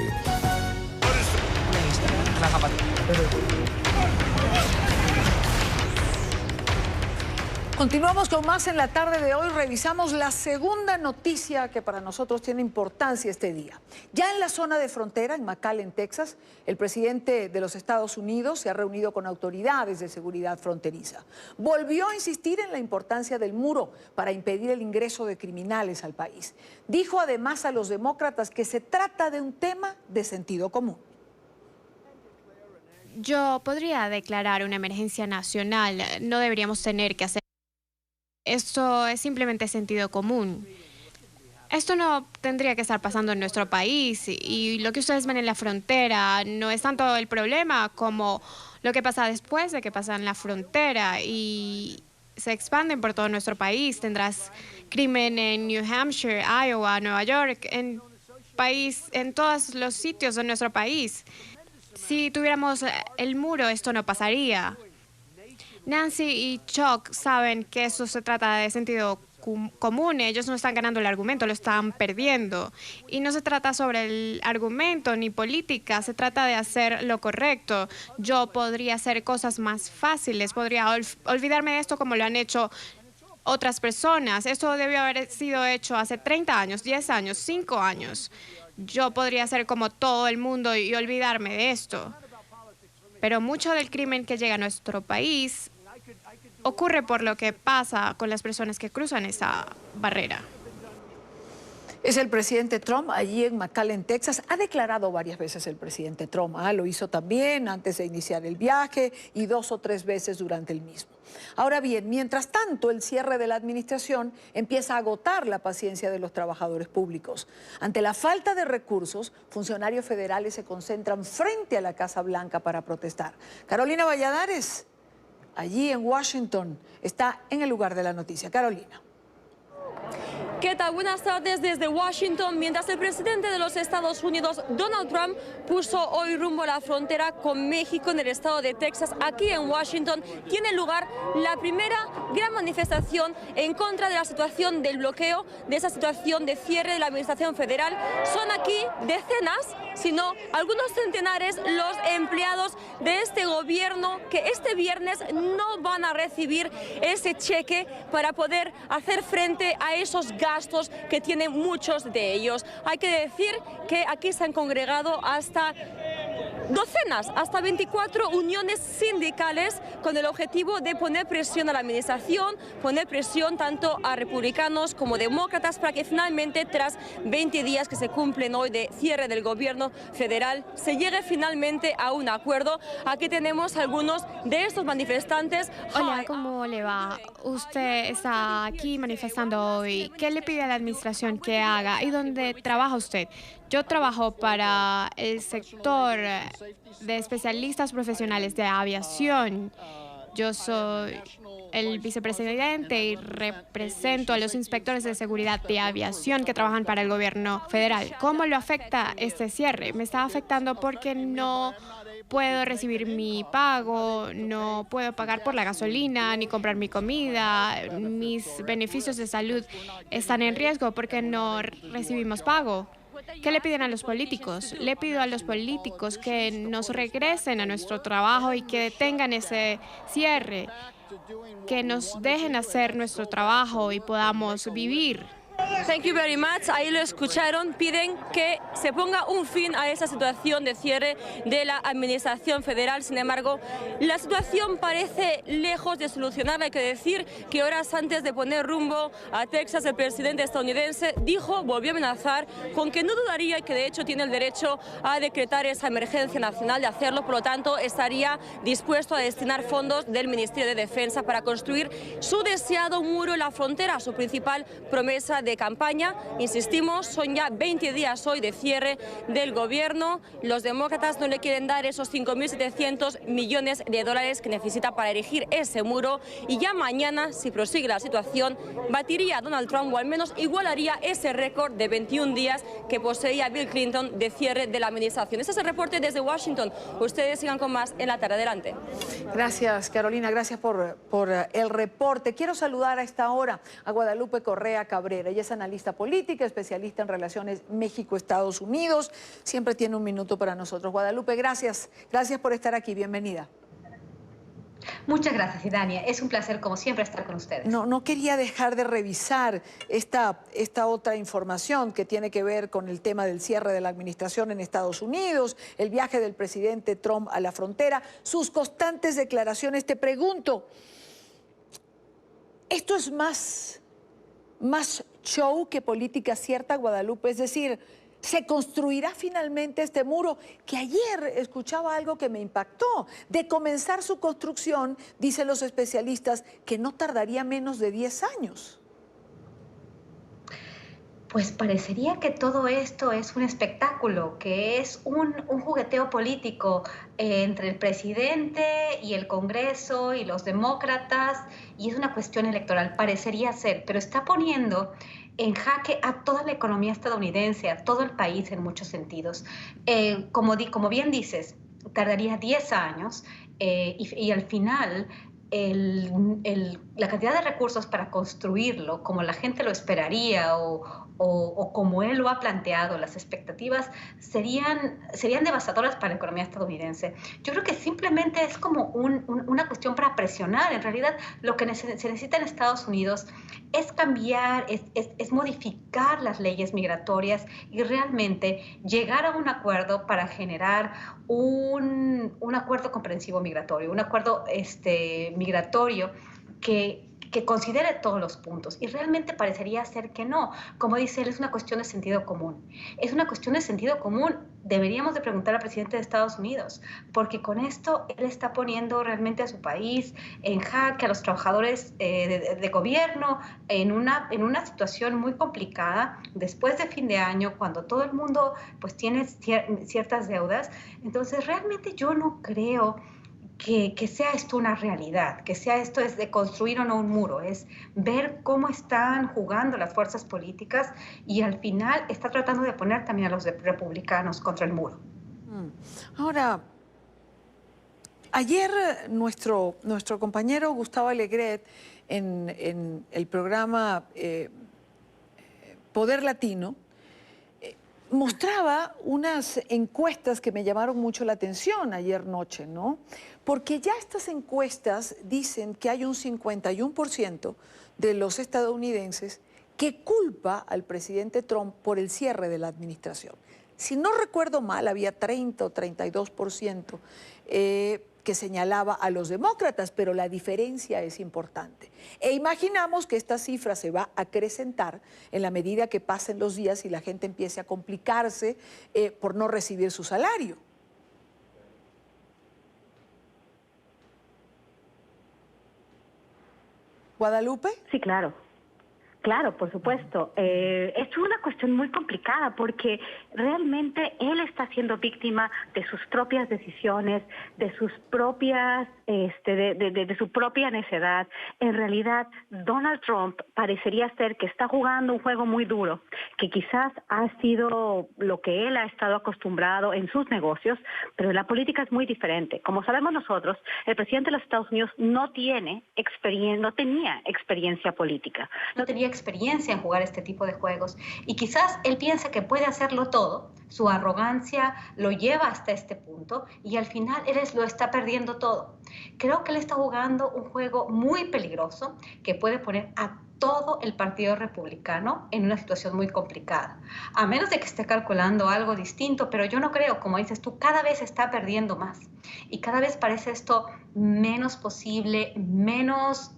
Continuamos con más en la tarde de hoy. Revisamos la segunda noticia que para nosotros tiene importancia este día. Ya en la zona de frontera, en McAllen, Texas, el presidente de los Estados Unidos se ha reunido con autoridades de seguridad fronteriza. Volvió a insistir en la importancia del muro para impedir el ingreso de criminales al país. Dijo además a los demócratas que se trata de un tema de sentido común. Yo podría declarar una emergencia nacional. No deberíamos tener que hacer. Esto es simplemente sentido común. Esto no tendría que estar pasando en nuestro país y lo que ustedes ven en la frontera no es tanto el problema como lo que pasa después de que pasa en la frontera y se expanden por todo nuestro país. Tendrás crimen en New Hampshire, Iowa, Nueva York, en todos los sitios de nuestro país. Si tuviéramos el muro, esto no pasaría. Nancy y Chuck saben que eso se trata de sentido común. Ellos no están ganando el argumento, lo están perdiendo. Y no se trata sobre el argumento ni política, se trata de hacer lo correcto. Yo podría hacer cosas más fáciles, podría olvidarme de esto como lo han hecho otras personas. Esto debió haber sido hecho hace 30 años, 10 años, 5 años. Yo podría ser como todo el mundo y olvidarme de esto. Pero mucho del crimen que llega a nuestro país ocurre por lo que pasa con las personas que cruzan esa barrera. Es el presidente Trump allí en McAllen, Texas. Ha declarado varias veces el presidente Trump. Lo hizo también antes de iniciar el viaje y 2 o 3 veces durante el mismo. Ahora bien, mientras tanto, el cierre de la administración empieza a agotar la paciencia de los trabajadores públicos. Ante la falta de recursos, funcionarios federales se concentran frente a la Casa Blanca para protestar. Carolina Valladares, allí en Washington, está en el lugar de la noticia. Carolina. ¿Qué tal? Buenas tardes desde Washington. Mientras el presidente de los Estados Unidos, Donald Trump, puso hoy rumbo a la frontera con México en el estado de Texas, aquí en Washington, tiene lugar la primera gran manifestación en contra de la situación del bloqueo, de esa situación de cierre de la administración federal. Son aquí decenas, sino algunos centenares, los empleados de este gobierno que este viernes no van a recibir ese cheque para poder hacer frente a esos gastos que tienen muchos de ellos. Hay que decir que aquí se han congregado hasta docenas, hasta 24 uniones sindicales con el objetivo de poner presión a la administración, poner presión tanto a republicanos como demócratas para que finalmente, tras 20 días que se cumplen hoy de cierre del gobierno federal, se llegue finalmente a un acuerdo. Aquí tenemos algunos de estos manifestantes. Hola, ¿cómo le va? Usted está aquí manifestando hoy. ¿Qué le pide a la administración que haga? ¿Y dónde trabaja usted? Yo trabajo para el sector de especialistas profesionales de aviación. Yo soy el vicepresidente y represento a los inspectores de seguridad de aviación que trabajan para el gobierno federal. ¿Cómo lo afecta este cierre? Me está afectando porque no puedo recibir mi pago, no puedo pagar por la gasolina ni comprar mi comida. Mis beneficios de salud están en riesgo porque no recibimos pago. ¿Qué le piden a los políticos? Le pido a los políticos que nos regresen a nuestro trabajo y que detengan ese cierre, que nos dejen hacer nuestro trabajo y podamos vivir. Thank you very much. Ahí lo escucharon. Piden que se ponga un fin a esa situación de cierre de la administración federal. Sin embargo, la situación parece lejos de solucionarla. Hay que decir que horas antes de poner rumbo a Texas, el presidente estadounidense volvió a amenazar con que no dudaría y que de hecho tiene el derecho a decretar esa emergencia nacional, de hacerlo. Por lo tanto, estaría dispuesto a destinar fondos del Ministerio de Defensa para construir su deseado muro en la frontera, su principal promesa de campaña. Insistimos, son ya 20 días hoy de cierre del gobierno. Los demócratas no le quieren dar esos 5.700 millones de dólares que necesita para erigir ese muro, y ya mañana, si prosigue la situación, batiría a Donald Trump, o al menos igualaría ese récord de 21 días que poseía Bill Clinton de cierre de la administración. Este es el reporte desde Washington. Ustedes sigan con más en la tarde. Adelante. Gracias, Carolina. Gracias por el reporte. Quiero saludar a esta hora a Guadalupe Correa Cabrera. Ella es analista política, especialista en relaciones México-Estados Unidos. Siempre tiene un minuto para nosotros. Guadalupe, gracias. Gracias por estar aquí. Bienvenida. Muchas gracias, Idania. Es un placer, como siempre, estar con ustedes. No quería dejar de revisar esta otra información que tiene que ver con el tema del cierre de la administración en Estados Unidos, el viaje del presidente Trump a la frontera, sus constantes declaraciones. Te pregunto, ¿esto es más show que política cierta, Guadalupe? Es decir, ¿se construirá finalmente este muro? Que ayer escuchaba algo que me impactó. De comenzar su construcción, dicen los especialistas, que no tardaría menos de 10 años. Pues parecería que todo esto es un espectáculo, que es un jugueteo político entre el presidente y el Congreso y los demócratas, y es una cuestión electoral, parecería ser, pero está poniendo en jaque a toda la economía estadounidense, a todo el país en muchos sentidos. Como bien dices, tardaría 10 años y al final la cantidad de recursos para construirlo, como la gente lo esperaría o como él lo ha planteado, las expectativas serían devastadoras para la economía estadounidense. Yo creo que simplemente es como una cuestión para presionar. En realidad, lo que se necesita en Estados Unidos es cambiar, es modificar las leyes migratorias y realmente llegar a un acuerdo para generar un acuerdo comprensivo migratorio, un acuerdo migratorio que considere todos los puntos, y realmente parecería ser que no. Como dice él, es una cuestión de sentido común. Es una cuestión de sentido común. Deberíamos de preguntar al presidente de Estados Unidos, porque con esto él está poniendo realmente a su país en jaque, a los trabajadores de gobierno, en una situación muy complicada, después de fin de año, cuando todo el mundo pues tiene ciertas deudas. Entonces realmente yo no creo que sea esto una realidad, que sea esto es de construir o no un muro, es ver cómo están jugando las fuerzas políticas y al final está tratando de poner también a los republicanos contra el muro. Ahora, ayer nuestro compañero Gustavo Alegret en el programa Poder Latino mostraba unas encuestas que me llamaron mucho la atención ayer noche, ¿no? Porque ya estas encuestas dicen que hay un 51% de los estadounidenses que culpa al presidente Trump por el cierre de la administración. Si no recuerdo mal, había 30 o 32% que señalaba a los demócratas, pero la diferencia es importante. E imaginamos que esta cifra se va a acrecentar en la medida que pasen los días y la gente empiece a complicarse por no recibir su salario. ¿Guadalupe? Sí, claro. Claro, por supuesto. Es una cuestión muy complicada porque realmente él está siendo víctima de sus propias decisiones, de sus propias, de su propia necedad. En realidad, Donald Trump parecería ser que está jugando un juego muy duro, que quizás ha sido lo que él ha estado acostumbrado en sus negocios, pero la política es muy diferente. Como sabemos nosotros, el presidente de los Estados Unidos no tenía experiencia política. No tenía experiencia en jugar este tipo de juegos y quizás él piensa que puede hacerlo todo, su arrogancia lo lleva hasta este punto y al final él lo está perdiendo todo. Creo que él está jugando un juego muy peligroso que puede poner a todo el Partido Republicano en una situación muy complicada, a menos de que esté calculando algo distinto, pero yo no creo, como dices tú, cada vez está perdiendo más y cada vez parece esto menos posible, menos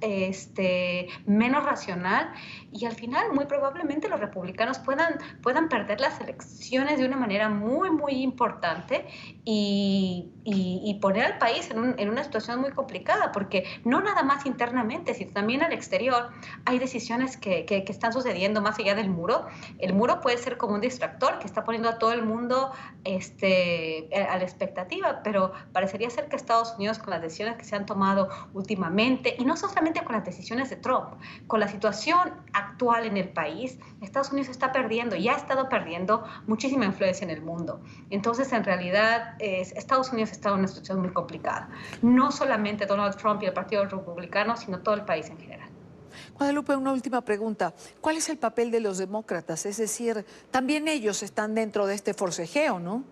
racional y al final muy probablemente los republicanos puedan perder las elecciones de una manera muy, muy importante y poner al país en una situación muy complicada, porque no nada más internamente, sino también al exterior hay decisiones que están sucediendo más allá del muro. El muro puede ser como un distractor que está poniendo a todo el mundo a la expectativa, pero parecería ser que Estados Unidos, con las decisiones que se han tomado últimamente, y no solamente con las decisiones de Trump, con la situación actual en el país, Estados Unidos está perdiendo y ha estado perdiendo muchísima influencia en el mundo. Entonces, en realidad, Estados Unidos está en una situación muy complicada. No solamente Donald Trump y el Partido Republicano, sino todo el país en general. Guadalupe, una última pregunta. ¿Cuál es el papel de los demócratas? Es decir, también ellos están dentro de este forcejeo, ¿no?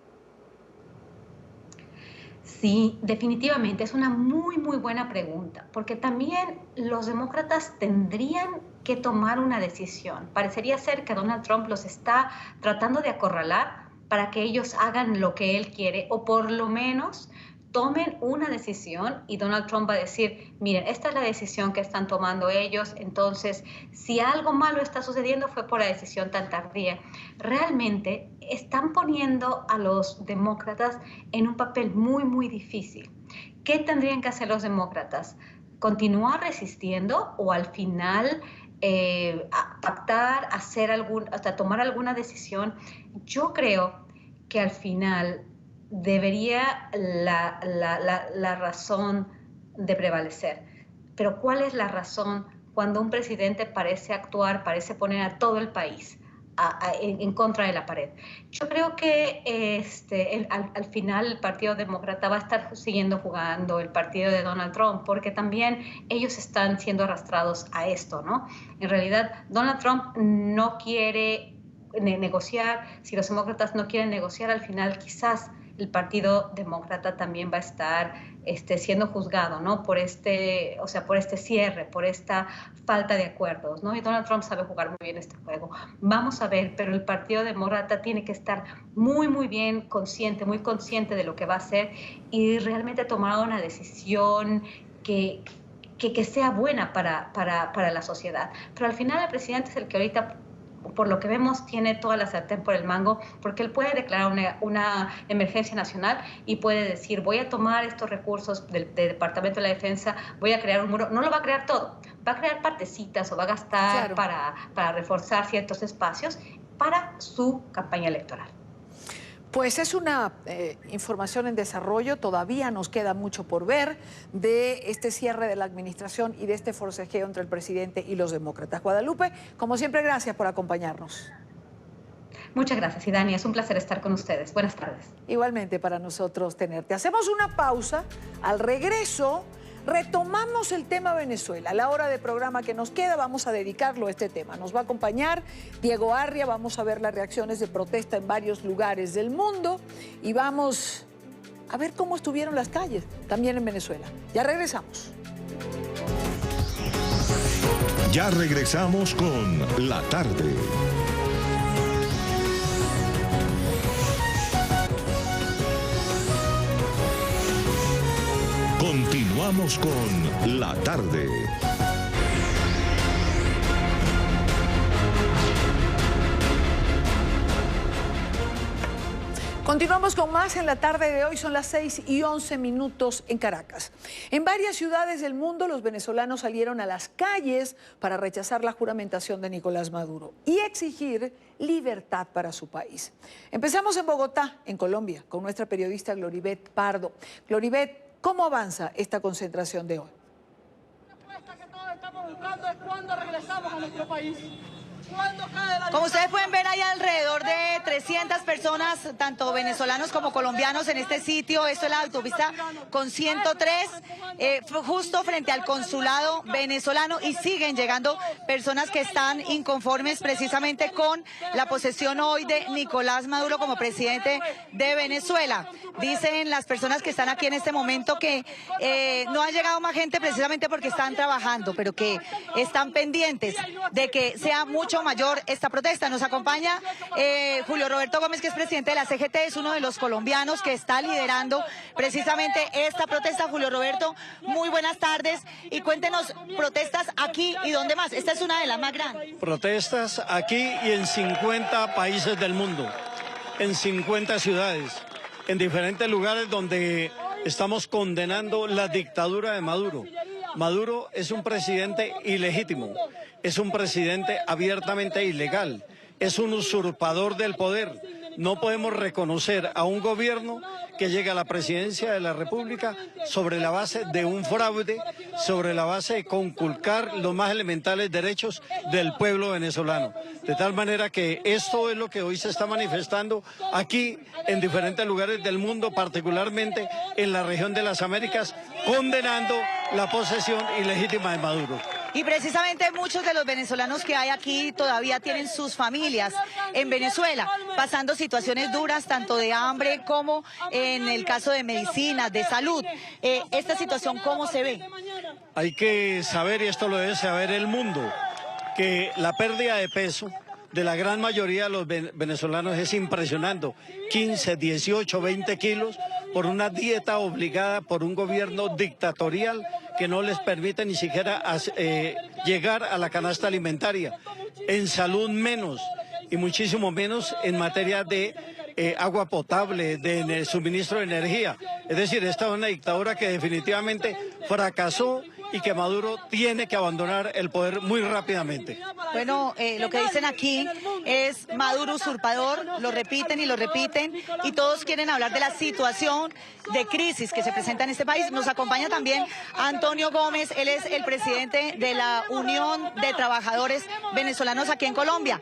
Sí, definitivamente. Es una muy, muy buena pregunta, porque también los demócratas tendrían que tomar una decisión. Parecería ser que Donald Trump los está tratando de acorralar para que ellos hagan lo que él quiere, o por lo menos tomen una decisión y Donald Trump va a decir, miren, esta es la decisión que están tomando ellos, entonces si algo malo está sucediendo fue por la decisión tan tardía. Realmente están poniendo a los demócratas en un papel muy, muy difícil. ¿Qué tendrían que hacer los demócratas? ¿Continuar resistiendo o al final pactar, hasta tomar alguna decisión? Yo creo que al final debería la razón de prevalecer. Pero ¿cuál es la razón cuando un presidente parece poner a todo el país en contra de la pared? Yo creo que al final el Partido Demócrata va a estar siguiendo jugando el partido de Donald Trump, porque también ellos están siendo arrastrados a esto, ¿no? En realidad, Donald Trump no quiere negociar. Si los demócratas no quieren negociar, al final quizás el Partido Demócrata también va a estar siendo juzgado, ¿no? Por este cierre, por esta falta de acuerdos, ¿no? Y Donald Trump sabe jugar muy bien este juego. Vamos a ver, pero el Partido Demócrata tiene que estar muy, muy bien consciente, muy consciente de lo que va a hacer y realmente tomar una decisión que sea buena para la sociedad. Pero al final el presidente es el que ahorita, por lo que vemos, tiene toda la sartén por el mango, porque él puede declarar una emergencia nacional y puede decir, voy a tomar estos recursos del Departamento de la Defensa, voy a crear un muro. No lo va a crear todo, va a crear partecitas o va a gastar para reforzar ciertos espacios para su campaña electoral. Pues es una información en desarrollo, todavía nos queda mucho por ver de este cierre de la administración y de este forcejeo entre el presidente y los demócratas. Guadalupe, como siempre, gracias por acompañarnos. Muchas gracias, y Dani, es un placer estar con ustedes. Buenas tardes. Igualmente para nosotros tenerte. Hacemos una pausa, al regreso retomamos el tema Venezuela. La hora de programa que nos queda vamos a dedicarlo a este tema. Nos va a acompañar Diego Arria, vamos a ver las reacciones de protesta en varios lugares del mundo y vamos a ver cómo estuvieron las calles también en Venezuela. Ya regresamos. Ya regresamos con La Tarde. Continuamos con La Tarde. Continuamos con más en la tarde de hoy, son las 6:11 en Caracas. En varias ciudades del mundo los venezolanos salieron a las calles para rechazar la juramentación de Nicolás Maduro y exigir libertad para su país. Empezamos en Bogotá, en Colombia, con nuestra periodista Gloribet Pardo. Gloribet, ¿cómo avanza esta concentración de hoy? La respuesta que todos estamos buscando es cuándo regresamos a nuestro país. Como ustedes pueden ver, hay alrededor de 300 personas, tanto venezolanos como colombianos, en este sitio. Esto es la autopista con 103, justo frente al consulado venezolano, y siguen llegando personas que están inconformes precisamente con la posesión hoy de Nicolás Maduro como presidente de Venezuela. Dicen las personas que están aquí en este momento que no ha llegado más gente precisamente porque están trabajando, pero que están pendientes de que sea mucho mayor esta protesta. Nos acompaña Julio Roberto Gómez, que es presidente de la CGT, es uno de los colombianos que está liderando precisamente esta protesta. Julio Roberto, muy buenas tardes y cuéntenos, protestas aquí y dónde más. Esta es una de las más grandes. Protestas aquí y en 50 países del mundo, en 50 ciudades, en diferentes lugares donde estamos condenando la dictadura de Maduro. Maduro es un presidente ilegítimo, es un presidente abiertamente ilegal, es un usurpador del poder. No podemos reconocer a un gobierno que llega a la presidencia de la República sobre la base de un fraude, sobre la base de conculcar los más elementales derechos del pueblo venezolano. De tal manera que esto es lo que hoy se está manifestando aquí en diferentes lugares del mundo, particularmente en la región de las Américas, condenando la posesión ilegítima de Maduro. Y precisamente muchos de los venezolanos que hay aquí todavía tienen sus familias en Venezuela, pasando situaciones duras, tanto de hambre como en el caso de medicinas, de salud. Esta situación, ¿cómo se ve? Hay que saber, y esto lo debe saber el mundo, que la pérdida de peso de la gran mayoría de los venezolanos es impresionante. 15, 18, 20 kilos por una dieta obligada por un gobierno dictatorial que no les permite ni siquiera llegar a la canasta alimentaria. En salud menos, y muchísimo menos en materia de agua potable, de suministro de energía. Es decir, esta es una dictadura que definitivamente fracasó y que Maduro tiene que abandonar el poder muy rápidamente. Bueno, lo que dicen aquí es Maduro usurpador, lo repiten y todos quieren hablar de la situación de crisis que se presenta en este país. Nos acompaña también Antonio Gómez, él es el presidente de la Unión de Trabajadores Venezolanos aquí en Colombia.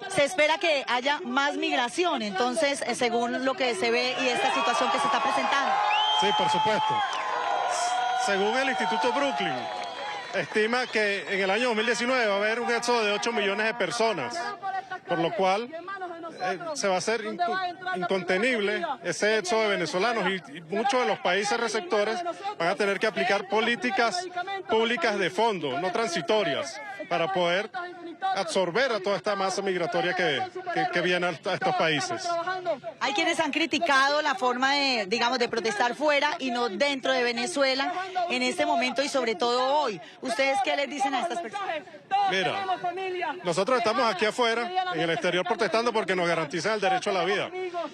Se espera que haya más migración, entonces, según lo que se ve y esta situación que se está presentando. Sí, por supuesto. Según el Instituto Brooklyn, estima que en el año 2019 va a haber un éxodo de 8 millones de personas, por lo cual se va a hacer incontenible ese éxodo de venezolanos y muchos de los países receptores van a tener que aplicar políticas públicas de fondo, no transitorias, para poder absorber a toda esta masa migratoria que viene a estos países. Hay quienes han criticado la forma de, digamos, de protestar fuera y no dentro de Venezuela en este momento y sobre todo hoy. ¿Ustedes qué les dicen a estas personas? Mira, nosotros estamos aquí afuera, en el exterior, protestando porque nos garantizan el derecho a la vida.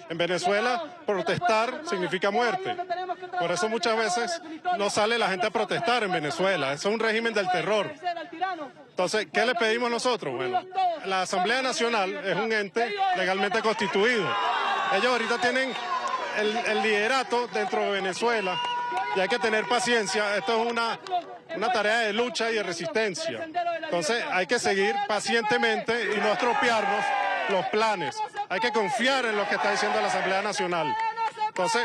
En Venezuela, protestar significa muerte. Por eso muchas veces no sale la gente a protestar en Venezuela. Eso es un régimen del terror. Entonces, ¿qué le pedimos nosotros? Bueno, la Asamblea Nacional es un ente legalmente constituido. Ellos ahorita tienen el liderato dentro de Venezuela y hay que tener paciencia. Esto es una tarea de lucha y de resistencia. Entonces hay que seguir pacientemente y no estropearnos los planes. Hay que confiar en lo que está diciendo la Asamblea Nacional. Entonces,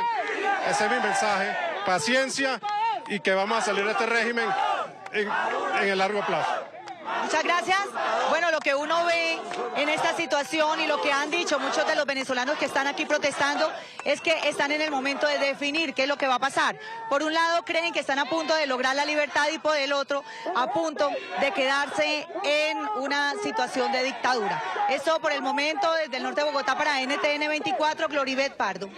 ese es mi mensaje. Paciencia y que vamos a salir de este régimen en el largo plazo. Muchas gracias. Bueno, lo que uno ve en esta situación y lo que han dicho muchos de los venezolanos que están aquí protestando es que están en el momento de definir qué es lo que va a pasar. Por un lado creen que están a punto de lograr la libertad y por el otro a punto de quedarse en una situación de dictadura. Eso por el momento desde el norte de Bogotá para NTN 24, Gloribet Pardo.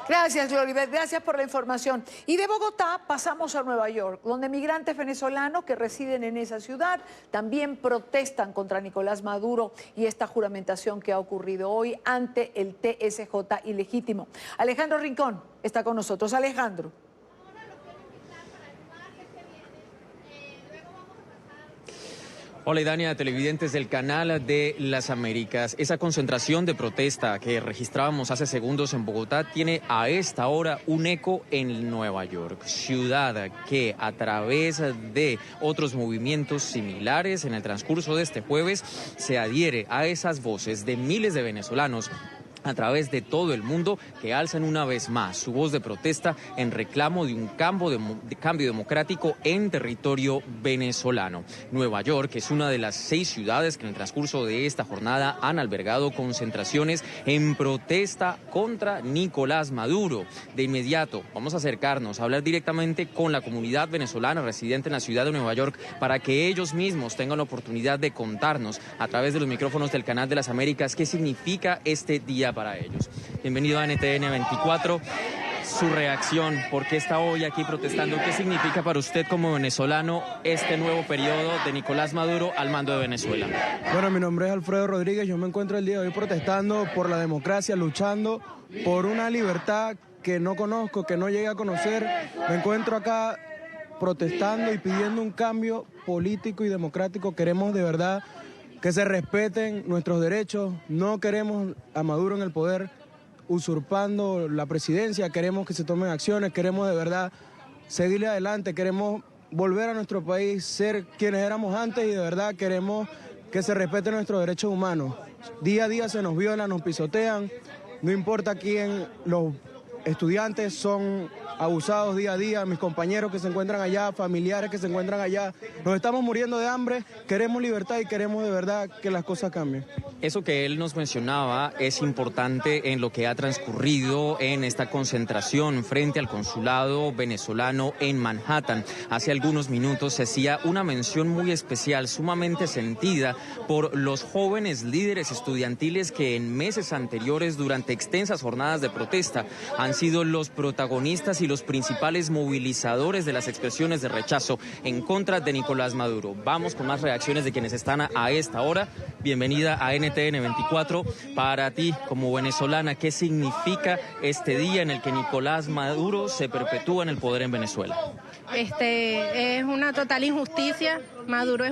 Gracias, Gloribet, gracias por la información. Y de Bogotá pasamos a Nueva York, donde migrantes venezolanos que residen en esa ciudad también protestan contra Nicolás Maduro y esta juramentación que ha ocurrido hoy ante el TSJ ilegítimo. Alejandro Rincón está con nosotros. Alejandro. Hola, Idania, televidentes del Canal de las Américas. Esa concentración de protesta que registrábamos hace segundos en Bogotá tiene a esta hora un eco en Nueva York, ciudad que a través de otros movimientos similares en el transcurso de este jueves se adhiere a esas voces de miles de venezolanos a través de todo el mundo que alzan una vez más su voz de protesta en reclamo de un cambio democrático en territorio venezolano. Nueva York es una de las 6 ciudades que en el transcurso de esta jornada han albergado concentraciones en protesta contra Nicolás Maduro. De inmediato vamos a acercarnos a hablar directamente con la comunidad venezolana residente en la ciudad de Nueva York para que ellos mismos tengan la oportunidad de contarnos a través de los micrófonos del Canal de las Américas qué significa este día para ellos. Bienvenido a NTN 24. Su reacción, ¿por qué está hoy aquí protestando? ¿Qué significa para usted como venezolano este nuevo periodo de Nicolás Maduro al mando de Venezuela? Bueno, mi nombre es Alfredo Rodríguez, yo me encuentro el día de hoy protestando por la democracia, luchando por una libertad que no conozco, que no llegué a conocer. Me encuentro acá protestando y pidiendo un cambio político y democrático. Queremos de verdad que se respeten nuestros derechos, no queremos a Maduro en el poder usurpando la presidencia, queremos que se tomen acciones, queremos de verdad seguirle adelante, queremos volver a nuestro país, ser quienes éramos antes y de verdad queremos que se respeten nuestros derechos humanos. Día a día se nos violan, nos pisotean, no importa quién, los estudiantes son abusados día a día, mis compañeros que se encuentran allá, familiares que se encuentran allá, nos estamos muriendo de hambre, queremos libertad y queremos de verdad que las cosas cambien. Eso que él nos mencionaba es importante en lo que ha transcurrido en esta concentración frente al consulado venezolano en Manhattan. Hace algunos minutos se hacía una mención muy especial, sumamente sentida por los jóvenes líderes estudiantiles que en meses anteriores, durante extensas jornadas de protesta, han sido los protagonistas y los principales movilizadores de las expresiones de rechazo en contra de Nicolás Maduro. Vamos con más reacciones de quienes están a esta hora. Bienvenida a NTN 24. Para ti, como venezolana, ¿qué significa este día en el que Nicolás Maduro se perpetúa en el poder en Venezuela? Es una total injusticia. Maduro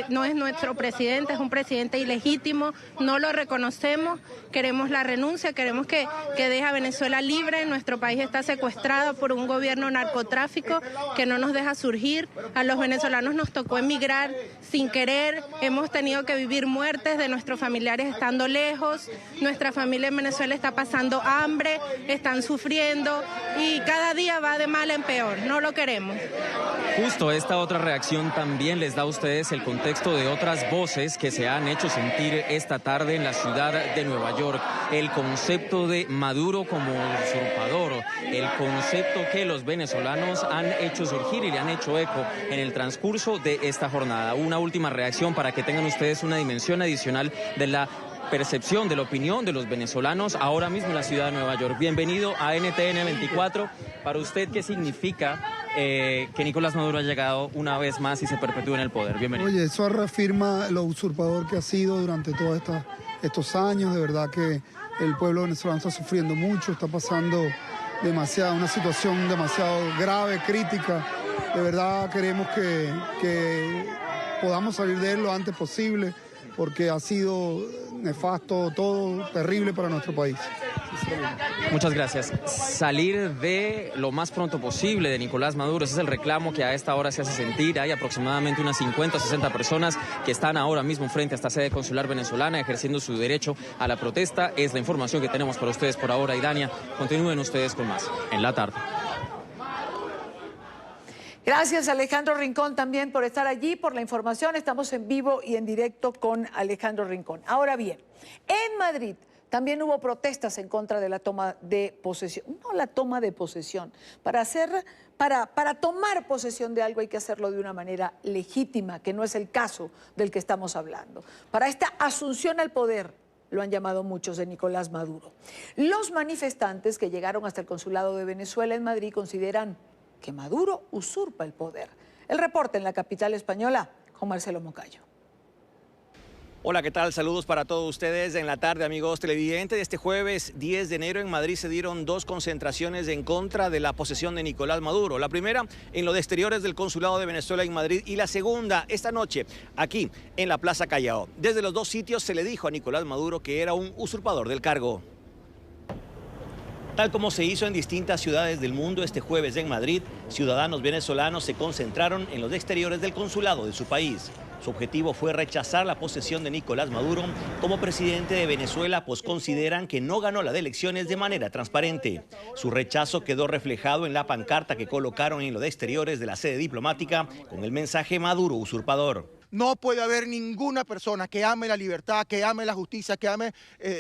no es nuestro presidente, es un presidente ilegítimo, no lo reconocemos, queremos la renuncia, queremos que deje a Venezuela libre. Nuestro país está secuestrado por un gobierno narcotráfico que no nos deja surgir. A los venezolanos nos tocó emigrar sin querer, hemos tenido que vivir muertes de nuestros familiares estando lejos, nuestra familia en Venezuela está pasando hambre, están sufriendo y cada día va de mal en peor, no lo queremos. Justo esta otra reacción también les da a ustedes el contexto de otras voces que se han hecho sentir esta tarde en la ciudad de Nueva York. El concepto de Maduro como usurpador, el concepto que los venezolanos han hecho surgir y le han hecho eco en el transcurso de esta jornada. Una última reacción para que tengan ustedes una dimensión adicional de la percepción, de la opinión de los venezolanos ahora mismo en la ciudad de Nueva York. Bienvenido a NTN 24. Para usted, ¿qué significa que Nicolás Maduro ha llegado una vez más y se perpetúa en el poder? Bienvenido. Oye, eso reafirma lo usurpador que ha sido durante todos estos años. De verdad que el pueblo venezolano está sufriendo mucho, está pasando una situación demasiado grave, crítica. De verdad queremos que podamos salir de él lo antes posible. porque ha sido nefasto, todo terrible para nuestro país. Muchas gracias. Salir de lo más pronto posible de Nicolás Maduro, ese es el reclamo que a esta hora se hace sentir. Hay aproximadamente unas 50 o 60 personas que están ahora mismo frente a esta sede consular venezolana ejerciendo su derecho a la protesta. Es la información que tenemos para ustedes por ahora. Y Dania, continúen ustedes con más en la tarde. Gracias, Alejandro Rincón, también por estar allí, por la información. Estamos en vivo y en directo con Alejandro Rincón. Ahora bien, en Madrid también hubo protestas en contra de la toma de posesión. No la toma de posesión. Para tomar posesión de algo hay que hacerlo de una manera legítima, que no es el caso del que estamos hablando. Para esta asunción al poder, lo han llamado muchos, de Nicolás Maduro. Los manifestantes que llegaron hasta el consulado de Venezuela en Madrid consideran que Maduro usurpa el poder. El reporte en la capital española con Marcelo Moncayo. Hola, ¿qué tal? Saludos para todos ustedes en la tarde, amigos televidentes. Este jueves 10 de enero en Madrid se dieron dos concentraciones en contra de la posesión de Nicolás Maduro. La primera en los exteriores del Consulado de Venezuela en Madrid y la segunda esta noche aquí en la Plaza Callao. Desde los dos sitios se le dijo a Nicolás Maduro que era un usurpador del cargo. Tal como se hizo en distintas ciudades del mundo este jueves en Madrid, ciudadanos venezolanos se concentraron en los exteriores del consulado de su país. Su objetivo fue rechazar la posesión de Nicolás Maduro como presidente de Venezuela, pues consideran que no ganó las elecciones de manera transparente. Su rechazo quedó reflejado en la pancarta que colocaron en los exteriores de la sede diplomática con el mensaje Maduro usurpador. No puede haber ninguna persona que ame la libertad, que ame la justicia, que ame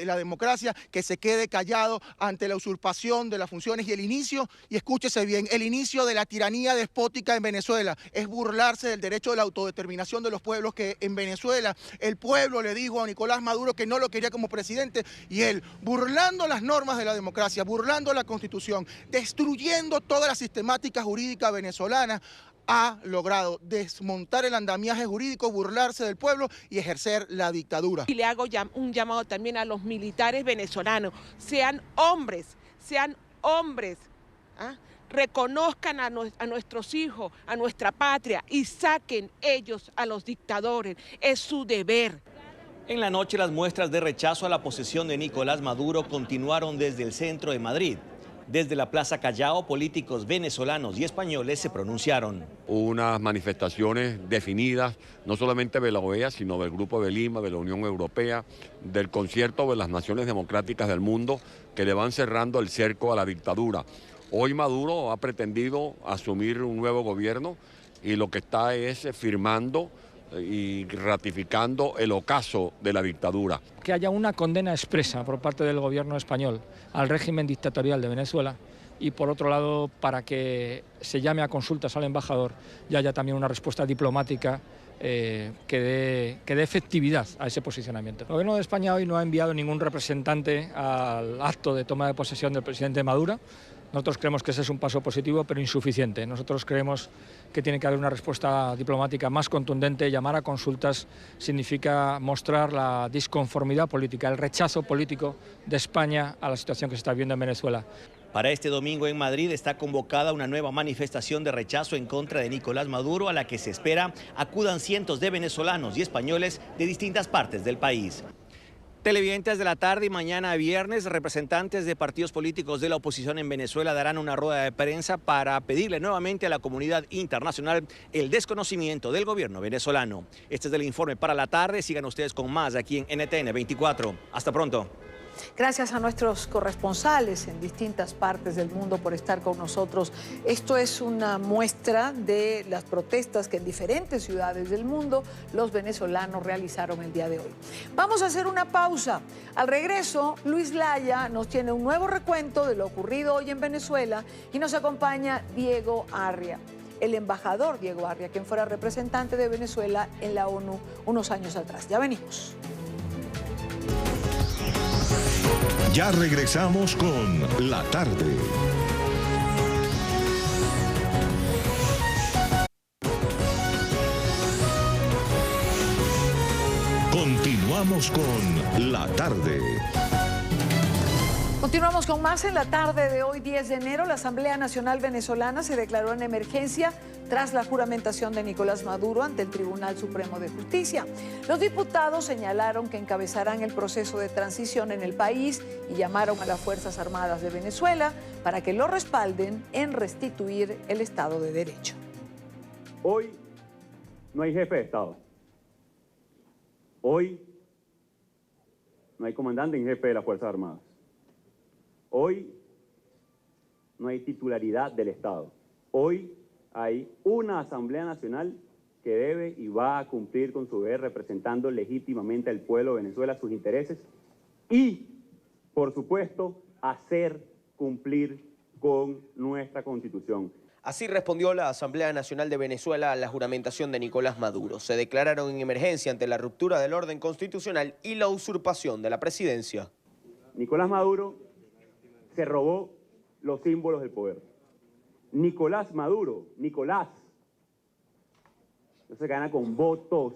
la democracia, que se quede callado ante la usurpación de las funciones y el inicio, y escúchese bien, el inicio de la tiranía despótica en Venezuela es burlarse del derecho de la autodeterminación de los pueblos, que en Venezuela el pueblo le dijo a Nicolás Maduro que no lo quería como presidente y él, burlando las normas de la democracia, burlando la Constitución, destruyendo toda la sistemática jurídica venezolana, ha logrado desmontar el andamiaje jurídico, burlarse del pueblo y ejercer la dictadura. Y le hago un llamado también a los militares venezolanos, sean hombres, ¿ah? Reconozcan a nuestros hijos, a nuestra patria y saquen ellos a los dictadores, es su deber. En la noche las muestras de rechazo a la posesión de Nicolás Maduro continuaron desde el centro de Madrid. Desde la Plaza Callao, políticos venezolanos y españoles se pronunciaron. Hubo unas manifestaciones definidas, no solamente de la OEA, sino del Grupo de Lima, de la Unión Europea, del concierto de las naciones democráticas del mundo, que le van cerrando el cerco a la dictadura. Hoy Maduro ha pretendido asumir un nuevo gobierno y lo que está es firmando y ratificando el ocaso de la dictadura. Que haya una condena expresa por parte del gobierno español al régimen dictatorial de Venezuela y por otro lado para que se llame a consultas al embajador y haya también una respuesta diplomática que dé efectividad a ese posicionamiento. El gobierno de España hoy no ha enviado ningún representante al acto de toma de posesión del presidente Maduro. Nosotros creemos que ese es un paso positivo, pero insuficiente. Nosotros creemos que tiene que haber una respuesta diplomática más contundente. Llamar a consultas significa mostrar la disconformidad política, el rechazo político de España a la situación que se está viendo en Venezuela. Para este domingo en Madrid está convocada una nueva manifestación de rechazo en contra de Nicolás Maduro, a la que se espera acudan cientos de venezolanos y españoles de distintas partes del país. Televidentes de la tarde y mañana viernes, representantes de partidos políticos de la oposición en Venezuela darán una rueda de prensa para pedirle nuevamente a la comunidad internacional el desconocimiento del gobierno venezolano. Este es el informe para la tarde. Sigan ustedes con más aquí en NTN 24. Hasta pronto. Gracias a nuestros corresponsales en distintas partes del mundo por estar con nosotros. Esto es una muestra de las protestas que en diferentes ciudades del mundo los venezolanos realizaron el día de hoy. Vamos a hacer una pausa. Al regreso, Luis Laya nos tiene un nuevo recuento de lo ocurrido hoy en Venezuela y nos acompaña Diego Arria, el embajador Diego Arria, quien fuera representante de Venezuela en la ONU unos años atrás. Ya venimos. Ya regresamos con La Tarde. Continuamos con La Tarde. Continuamos con más. En la tarde de hoy, 10 de enero, la Asamblea Nacional Venezolana se declaró en emergencia tras la juramentación de Nicolás Maduro ante el Tribunal Supremo de Justicia. Los diputados señalaron que encabezarán el proceso de transición en el país y llamaron a las Fuerzas Armadas de Venezuela para que lo respalden en restituir el Estado de Derecho. Hoy no hay jefe de Estado. Hoy no hay comandante en jefe de las Fuerzas Armadas. Hoy no hay titularidad del Estado. Hoy hay una Asamblea Nacional que debe y va a cumplir con su deber representando legítimamente al pueblo de Venezuela, sus intereses y, por supuesto, hacer cumplir con nuestra Constitución. Así respondió la Asamblea Nacional de Venezuela a la juramentación de Nicolás Maduro. Se declararon en emergencia ante la ruptura del orden constitucional y la usurpación de la presidencia. Nicolás Maduro se robó los símbolos del poder. Nicolás Maduro, Nicolás, no se gana con votos,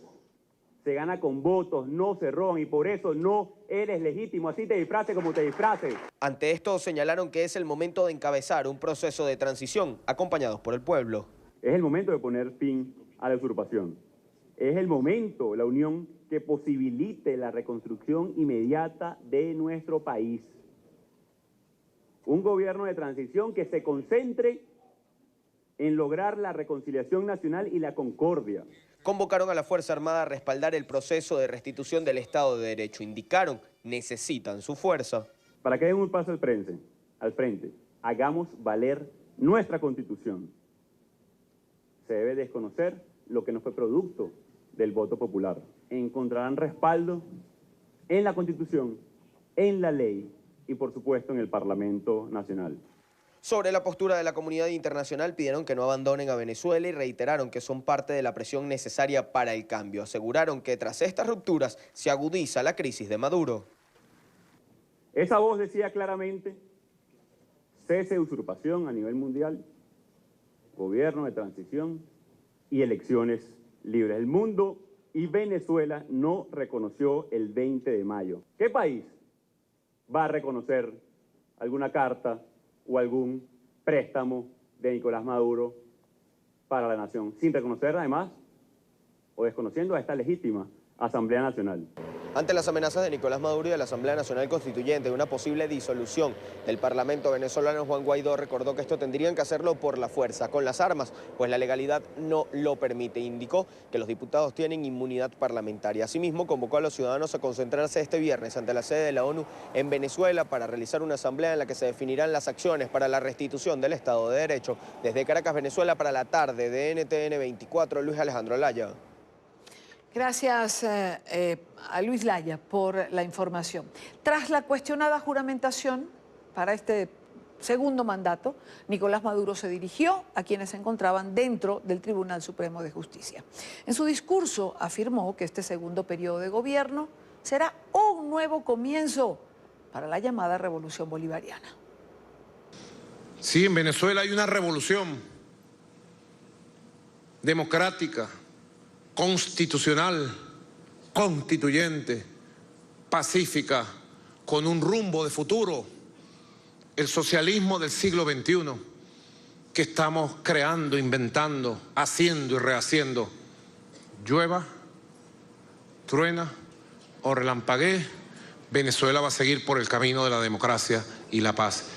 se gana con votos, no se roban y por eso no eres legítimo, así te disfraces como te disfraces. Ante esto señalaron que es el momento de encabezar un proceso de transición acompañados por el pueblo. Es el momento de poner fin a la usurpación. Es el momento, la unión que posibilite la reconstrucción inmediata de nuestro país. Un gobierno de transición que se concentre en lograr la reconciliación nacional y la concordia. Convocaron a la Fuerza Armada a respaldar el proceso de restitución del Estado de Derecho. Indicaron, necesitan su fuerza. Para que den un paso al frente, hagamos valer nuestra Constitución. Se debe desconocer lo que no fue producto del voto popular. Encontrarán respaldo en la Constitución, en la ley, y por supuesto en el Parlamento Nacional. Sobre la postura de la comunidad internacional pidieron que no abandonen a Venezuela y reiteraron que son parte de la presión necesaria para el cambio. Aseguraron que tras estas rupturas se agudiza la crisis de Maduro. Esa voz decía claramente, cese de usurpación a nivel mundial, gobierno de transición y elecciones libres. El mundo y Venezuela no reconoció el 20 de mayo. ¿Qué país va a reconocer alguna carta o algún préstamo de Nicolás Maduro para la nación, sin reconocer además o desconociendo a esta legítima Asamblea Nacional? Ante las amenazas de Nicolás Maduro y de la Asamblea Nacional Constituyente de una posible disolución del Parlamento venezolano, Juan Guaidó recordó que esto tendrían que hacerlo por la fuerza, con las armas, pues la legalidad no lo permite. Indicó que los diputados tienen inmunidad parlamentaria. Asimismo, convocó a los ciudadanos a concentrarse este viernes ante la sede de la ONU en Venezuela para realizar una asamblea en la que se definirán las acciones para la restitución del Estado de Derecho. Desde Caracas, Venezuela, para la tarde de NTN 24, Luis Alejandro Laya. Gracias a Luis Laya por la información. Tras la cuestionada juramentación para este segundo mandato, Nicolás Maduro se dirigió a quienes se encontraban dentro del Tribunal Supremo de Justicia. En su discurso afirmó que este segundo periodo de gobierno será un nuevo comienzo para la llamada revolución bolivariana. Sí, en Venezuela hay una revolución democrática, constitucional, constituyente, pacífica, con un rumbo de futuro, el socialismo del siglo XXI, que estamos creando, inventando, haciendo y rehaciendo. Llueva, truena o relampaguee, Venezuela va a seguir por el camino de la democracia y la paz.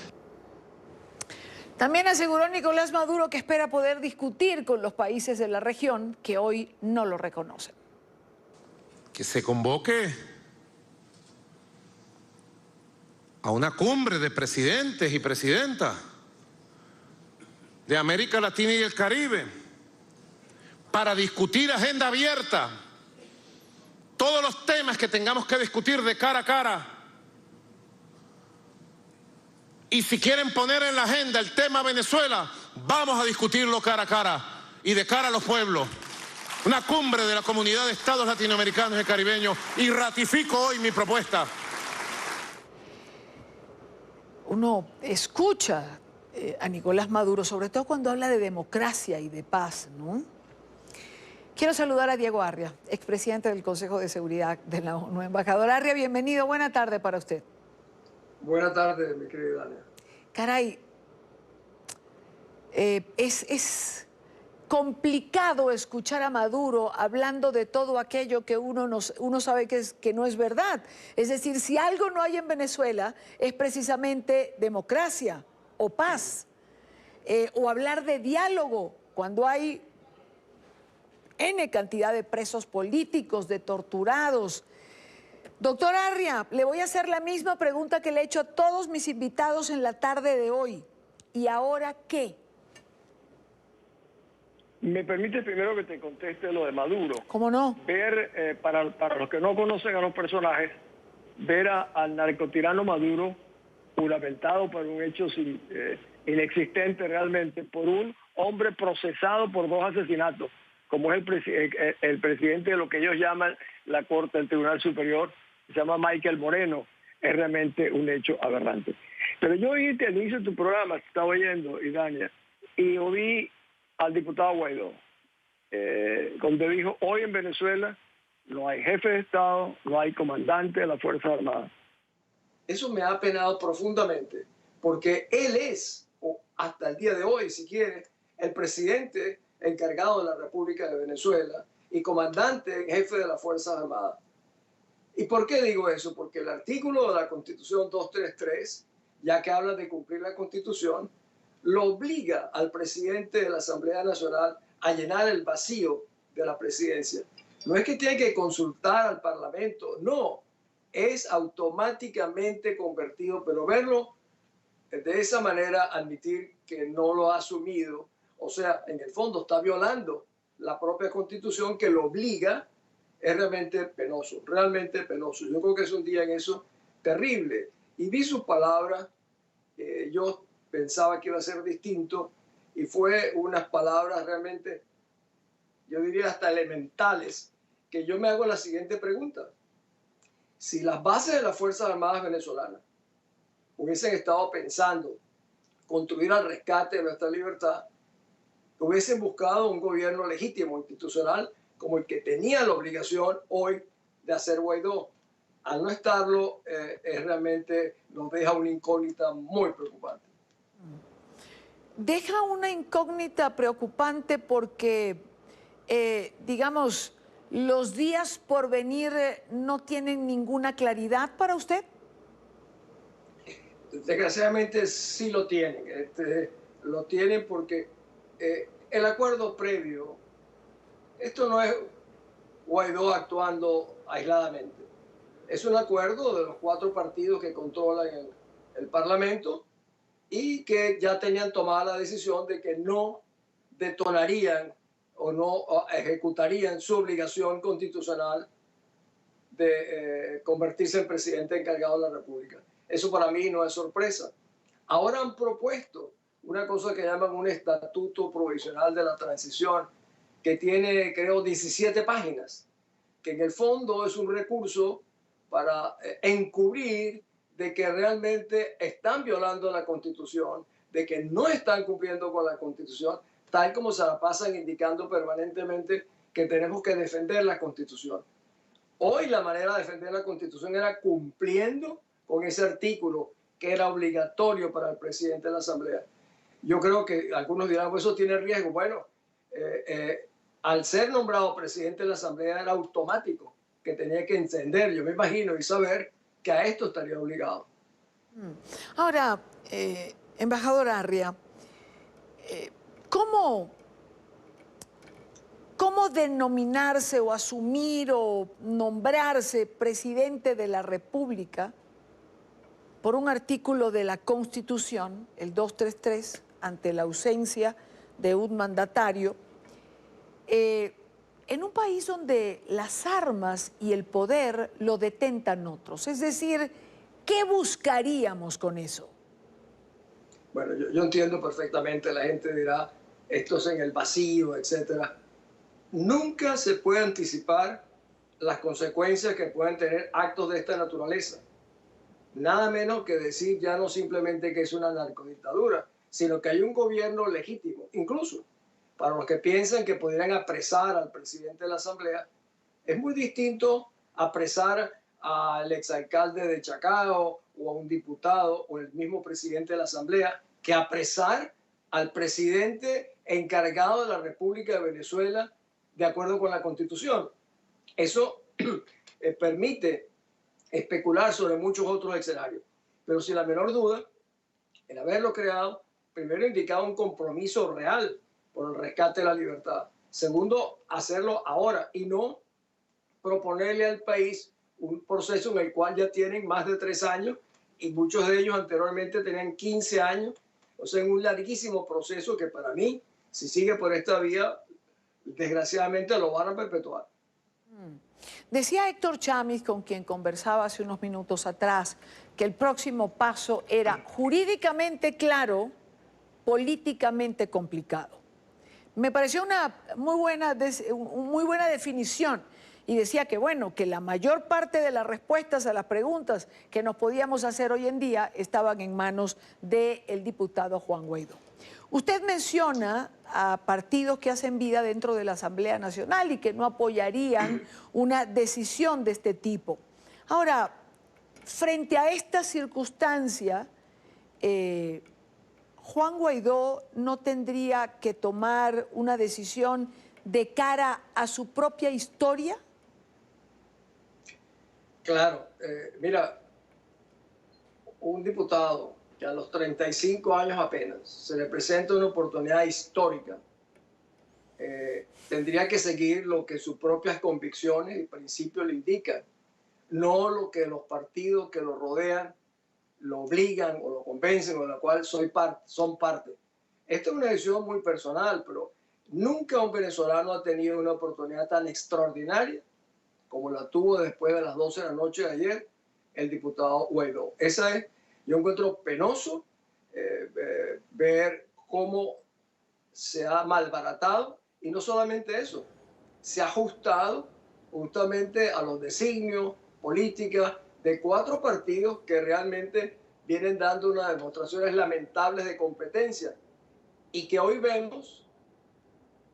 También aseguró Nicolás Maduro que espera poder discutir con los países de la región que hoy no lo reconocen. Que se convoque a una cumbre de presidentes y presidentas de América Latina y el Caribe para discutir agenda abierta, todos los temas que tengamos que discutir de cara a cara. Y si quieren poner en la agenda el tema Venezuela, vamos a discutirlo cara a cara y de cara a los pueblos. Una cumbre de la comunidad de estados latinoamericanos y caribeños, y ratifico hoy mi propuesta. Uno escucha a Nicolás Maduro, sobre todo cuando habla de democracia y de paz, ¿no? Quiero saludar a Diego Arria, expresidente del Consejo de Seguridad de la ONU. Embajador Arria, bienvenido, buena tarde para usted. Buenas tardes, mi querida Dania. Caray, es complicado escuchar a Maduro hablando de todo aquello que uno sabe que no es verdad. Es decir, si algo no hay en Venezuela es precisamente democracia o paz, o hablar de diálogo cuando hay N cantidad de presos políticos, de torturados. Doctor Arria, le voy a hacer la misma pregunta que le he hecho a todos mis invitados en la tarde de hoy. ¿Y ahora qué? Me permite primero que te conteste lo de Maduro. ¿Cómo no? Ver, para los que no conocen a los personajes, ver al narcotirano Maduro juramentado por un hecho inexistente realmente, por un hombre procesado por 2 asesinatos, como es el presidente de lo que ellos llaman la Corte del Tribunal Superior, se llama Michael Moreno, es realmente un hecho aberrante. Pero yo oí al inicio de tu programa, te estaba oyendo, Idania, y oí al diputado Guaidó, donde dijo, hoy en Venezuela no hay jefe de Estado, no hay comandante de las Fuerzas Armadas. Eso me ha apenado profundamente, porque él es, o hasta el día de hoy, si quiere, el presidente encargado de la República de Venezuela y comandante en jefe de las Fuerzas Armadas. ¿Y por qué digo eso? Porque el artículo de la Constitución 233, ya que habla de cumplir la Constitución, lo obliga al presidente de la Asamblea Nacional a llenar el vacío de la presidencia. No es que tiene que consultar al Parlamento, no, es automáticamente convertido, pero verlo de esa manera, admitir que no lo ha asumido, o sea, en el fondo está violando la propia Constitución que lo obliga, es realmente penoso, realmente penoso. Yo creo que es un día en eso terrible. Y vi sus palabras, yo pensaba que iba a ser distinto, y fue unas palabras realmente, yo diría hasta elementales, que yo me hago la siguiente pregunta. Si las bases de las Fuerzas Armadas venezolanas hubiesen estado pensando construir al rescate de nuestra libertad, hubiesen buscado un gobierno legítimo, institucional, como el que tenía la obligación hoy de hacer Guaidó. Al no estarlo, realmente nos deja una incógnita muy preocupante. Deja una incógnita preocupante porque, digamos, los días por venir no tienen ninguna claridad para usted. Desgraciadamente sí lo tienen. Lo tienen porque el acuerdo previo, esto no es Guaidó actuando aisladamente. Es un acuerdo de los 4 partidos que controlan el Parlamento y que ya tenían tomada la decisión de que no detonarían o no ejecutarían su obligación constitucional de convertirse en presidente encargado de la República. Eso para mí no es sorpresa. Ahora han propuesto una cosa que llaman un estatuto provisional de la transición, que tiene, creo, 17 páginas, que en el fondo es un recurso para encubrir de que realmente están violando la Constitución, de que no están cumpliendo con la Constitución, tal como se la pasan indicando permanentemente que tenemos que defender la Constitución. Hoy la manera de defender la Constitución era cumpliendo con ese artículo que era obligatorio para el presidente de la Asamblea. Yo creo que algunos dirán, pues eso tiene riesgo. Bueno, al ser nombrado presidente de la Asamblea era automático que tenía que encender, yo me imagino, y saber que a esto estaría obligado. Ahora, embajador Arria, ¿cómo denominarse o asumir o nombrarse presidente de la República por un artículo de la Constitución, el 233, ante la ausencia de un mandatario, en un país donde las armas y el poder lo detentan otros? Es decir, ¿qué buscaríamos con eso? Bueno, yo entiendo perfectamente, la gente dirá, esto es en el vacío, etcétera. Nunca se puede anticipar las consecuencias que pueden tener actos de esta naturaleza. Nada menos que decir ya no simplemente que es una narcodictadura, sino que hay un gobierno legítimo. Incluso para los que piensan que podrían apresar al presidente de la Asamblea, es muy distinto apresar al exalcalde de Chacao o a un diputado o el mismo presidente de la Asamblea que apresar al presidente encargado de la República de Venezuela de acuerdo con la Constitución. Eso permite especular sobre muchos otros escenarios, pero sin la menor duda, el haberlo creado, primero indicaba un compromiso real por el rescate de la libertad. Segundo, hacerlo ahora y no proponerle al país un proceso en el cual ya tienen más de 3 años y muchos de ellos anteriormente tenían 15 años. O sea, en un larguísimo proceso que para mí, si sigue por esta vía, desgraciadamente lo van a perpetuar. Decía Héctor Chamiz, con quien conversaba hace unos minutos atrás, que el próximo paso era jurídicamente claro, políticamente complicado. Me pareció una muy buena definición y decía que, bueno, que la mayor parte de las respuestas a las preguntas que nos podíamos hacer hoy en día estaban en manos del diputado Juan Guaidó. Usted menciona a partidos que hacen vida dentro de la Asamblea Nacional y que no apoyarían una decisión de este tipo. Ahora, frente a esta circunstancia, ¿Juan Guaidó no tendría que tomar una decisión de cara a su propia historia? Claro, mira, un diputado que a los 35 años apenas se le presenta una oportunidad histórica, tendría que seguir lo que sus propias convicciones y principios le indican, no lo que los partidos que lo rodean lo obligan o lo convencen o de la cual son parte. Esta es una decisión muy personal, pero nunca un venezolano ha tenido una oportunidad tan extraordinaria como la tuvo después de las 12 de la noche de ayer el diputado Guaidó. Esa es, yo encuentro penoso ver cómo se ha malbaratado, y no solamente eso, se ha ajustado justamente a los designios, políticas de 4 partidos que realmente vienen dando unas demostraciones lamentables de competencia y que hoy vemos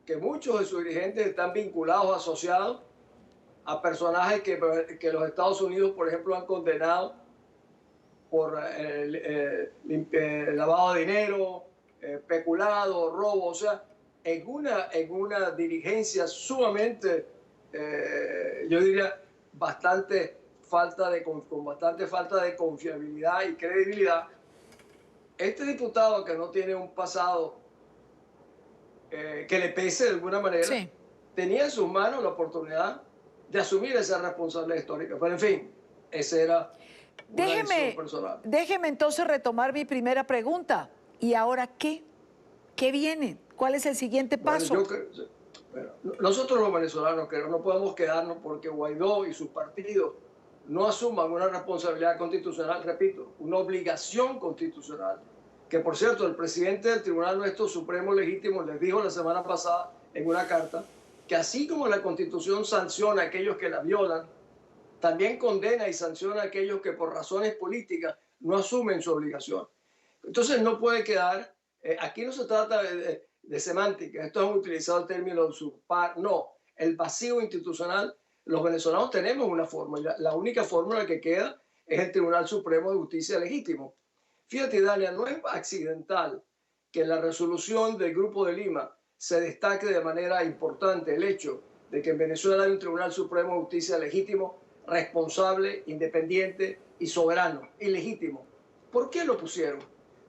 que muchos de sus dirigentes están vinculados, asociados a personajes que los Estados Unidos, por ejemplo, han condenado por lavado de dinero, peculado, robo, o sea, en una dirigencia sumamente, yo diría, con bastante falta de confiabilidad y credibilidad. Este diputado que no tiene un pasado que le pese de alguna manera, sí, tenía en sus manos la oportunidad de asumir esa responsabilidad histórica. Pero en fin, esa era una decisión personal. Déjeme entonces retomar mi primera pregunta. ¿Y ahora qué? ¿Qué viene? ¿Cuál es el siguiente paso? Bueno, nosotros los venezolanos no podemos quedarnos porque Guaidó y sus partidos no asuman una responsabilidad constitucional, repito, una obligación constitucional, que por cierto el presidente del Tribunal Nuestro Supremo Legítimo les dijo la semana pasada en una carta que así como la Constitución sanciona a aquellos que la violan, también condena y sanciona a aquellos que por razones políticas no asumen su obligación. Entonces no puede quedar, aquí no se trata de semántica, estos han utilizado el término usurpar, no, el vacío institucional. Los venezolanos tenemos una fórmula, la única fórmula que queda es el Tribunal Supremo de Justicia Legítimo. Fíjate, Dalia, no es accidental que en la resolución del Grupo de Lima se destaque de manera importante el hecho de que en Venezuela hay un Tribunal Supremo de Justicia Legítimo, responsable, independiente y soberano, y legítimo. ¿Por qué lo pusieron?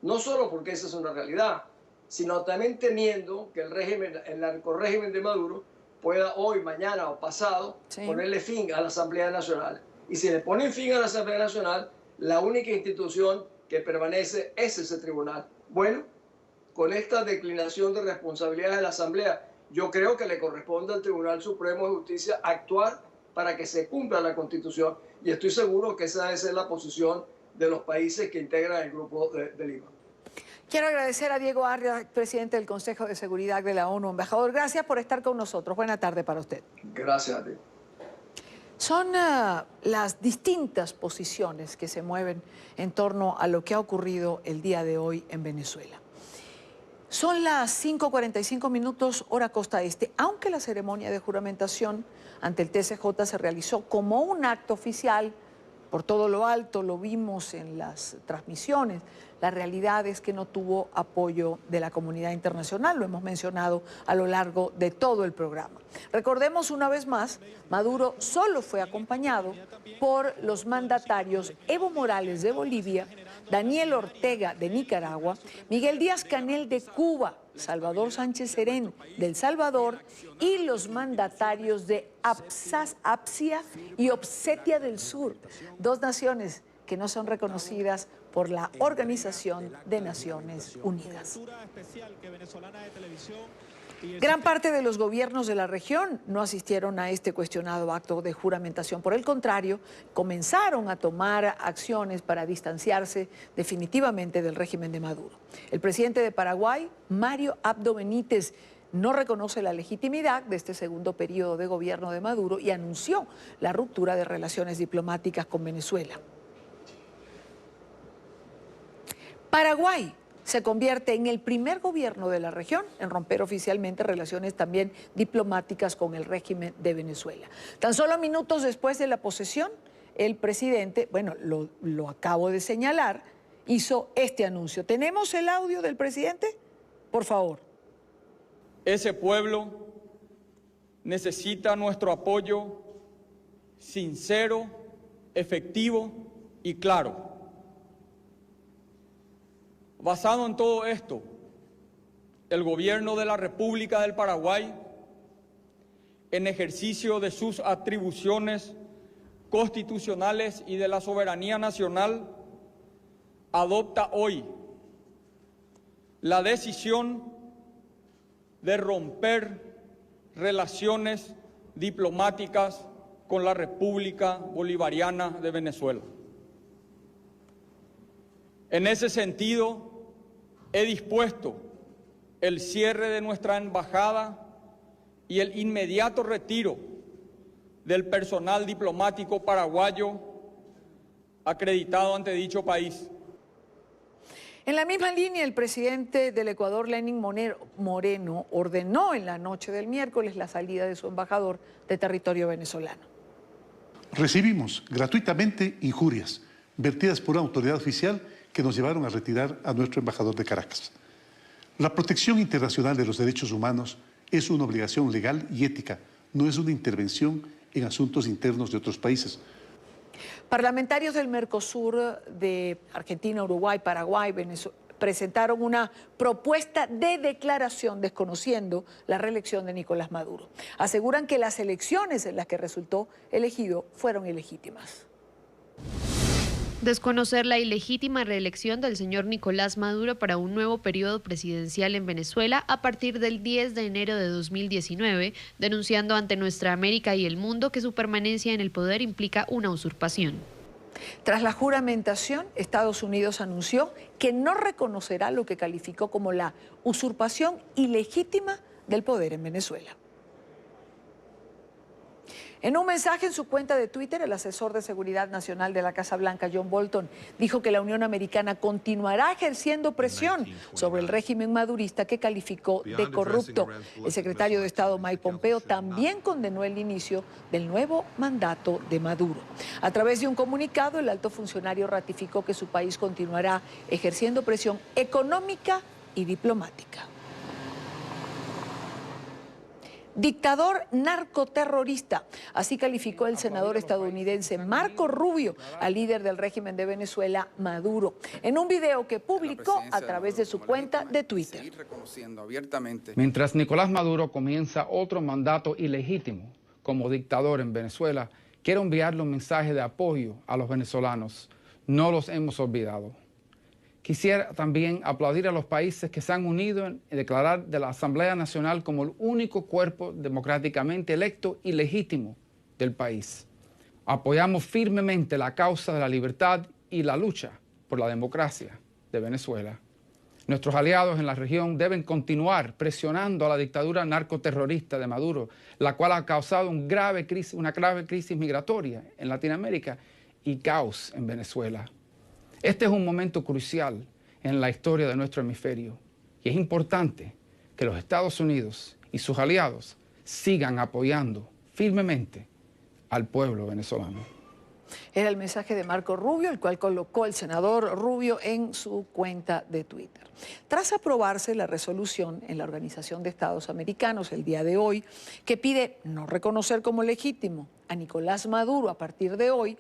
No solo porque esa es una realidad, sino también temiendo que el narcorrégimen de Maduro pueda hoy, mañana o pasado ponerle fin a la Asamblea Nacional. Y si le ponen fin a la Asamblea Nacional, la única institución que permanece es ese tribunal. Bueno, con esta declinación de responsabilidades de la Asamblea, yo creo que le corresponde al Tribunal Supremo de Justicia actuar para que se cumpla la Constitución, y estoy seguro que esa debe ser la posición de los países que integran el Grupo de Lima. Quiero agradecer a Diego Arias, presidente del Consejo de Seguridad de la ONU. Embajador, gracias por estar con nosotros. Buena tarde para usted. Gracias a ti. Son las distintas posiciones que se mueven en torno a lo que ha ocurrido el día de hoy en Venezuela. Son las 5:45 minutos, hora costa este, aunque la ceremonia de juramentación ante el TSJ se realizó como un acto oficial, por todo lo alto, lo vimos en las transmisiones. La realidad es que no tuvo apoyo de la comunidad internacional, lo hemos mencionado a lo largo de todo el programa. Recordemos una vez más, Maduro solo fue acompañado por los mandatarios Evo Morales de Bolivia, Daniel Ortega de Nicaragua, Miguel Díaz-Canel de Cuba, Salvador Sánchez Serén de El Salvador y los mandatarios de Abjasia y Osetia del Sur, dos naciones que no son reconocidas por la Organización de Naciones Unidas. Gran parte de los gobiernos de la región no asistieron a este cuestionado acto de juramentación. Por el contrario, comenzaron a tomar acciones para distanciarse definitivamente del régimen de Maduro. El presidente de Paraguay, Mario Abdo Benítez, no reconoce la legitimidad de este segundo periodo de gobierno de Maduro y anunció la ruptura de relaciones diplomáticas con Venezuela. Paraguay se convierte en el primer gobierno de la región en romper oficialmente relaciones también diplomáticas con el régimen de Venezuela. Tan solo minutos después de la posesión, el presidente, bueno, lo acabo de señalar, hizo este anuncio. ¿Tenemos el audio del presidente? Por favor. Ese pueblo necesita nuestro apoyo sincero, efectivo y claro. Basado en todo esto, el gobierno de la República del Paraguay, en ejercicio de sus atribuciones constitucionales y de la soberanía nacional, adopta hoy la decisión de romper relaciones diplomáticas con la República Bolivariana de Venezuela. En ese sentido, he dispuesto el cierre de nuestra embajada y el inmediato retiro del personal diplomático paraguayo acreditado ante dicho país. En la misma línea, el presidente del Ecuador, Lenín Moreno, ordenó en la noche del miércoles la salida de su embajador de territorio venezolano. Recibimos gratuitamente injurias vertidas por una autoridad oficial que nos llevaron a retirar a nuestro embajador de Caracas. La protección internacional de los derechos humanos es una obligación legal y ética, no es una intervención en asuntos internos de otros países. Parlamentarios del Mercosur de Argentina, Uruguay, Paraguay, Venezuela presentaron una propuesta de declaración desconociendo la reelección de Nicolás Maduro. Aseguran que las elecciones en las que resultó elegido fueron ilegítimas. Desconocer la ilegítima reelección del señor Nicolás Maduro para un nuevo periodo presidencial en Venezuela a partir del 10 de enero de 2019, denunciando ante Nuestra América y el mundo que su permanencia en el poder implica una usurpación. Tras la juramentación, Estados Unidos anunció que no reconocerá lo que calificó como la usurpación ilegítima del poder en Venezuela. En un mensaje en su cuenta de Twitter, el asesor de Seguridad Nacional de la Casa Blanca, John Bolton, dijo que la Unión Americana continuará ejerciendo presión sobre el régimen madurista que calificó de corrupto. El secretario de Estado, Mike Pompeo, también condenó el inicio del nuevo mandato de Maduro. A través de un comunicado, el alto funcionario ratificó que su país continuará ejerciendo presión económica y diplomática. Dictador narcoterrorista, así calificó el senador estadounidense Marco Rubio al líder del régimen de Venezuela, Maduro, en un video que publicó a través de su cuenta de Twitter. Mientras Nicolás Maduro comienza otro mandato ilegítimo como dictador en Venezuela, quiero enviarle un mensaje de apoyo a los venezolanos. No los hemos olvidado. Quisiera también aplaudir a los países que se han unido en declarar de la Asamblea Nacional como el único cuerpo democráticamente electo y legítimo del país. Apoyamos firmemente la causa de la libertad y la lucha por la democracia de Venezuela. Nuestros aliados en la región deben continuar presionando a la dictadura narcoterrorista de Maduro, la cual ha causado una grave crisis migratoria en Latinoamérica y caos en Venezuela. Este es un momento crucial en la historia de nuestro hemisferio y es importante que los Estados Unidos y sus aliados sigan apoyando firmemente al pueblo venezolano. Era el mensaje de Marco Rubio, el cual colocó el senador Rubio en su cuenta de Twitter. Tras aprobarse la resolución en la Organización de Estados Americanos el día de hoy, que pide no reconocer como legítimo a Nicolás Maduro a partir de hoy,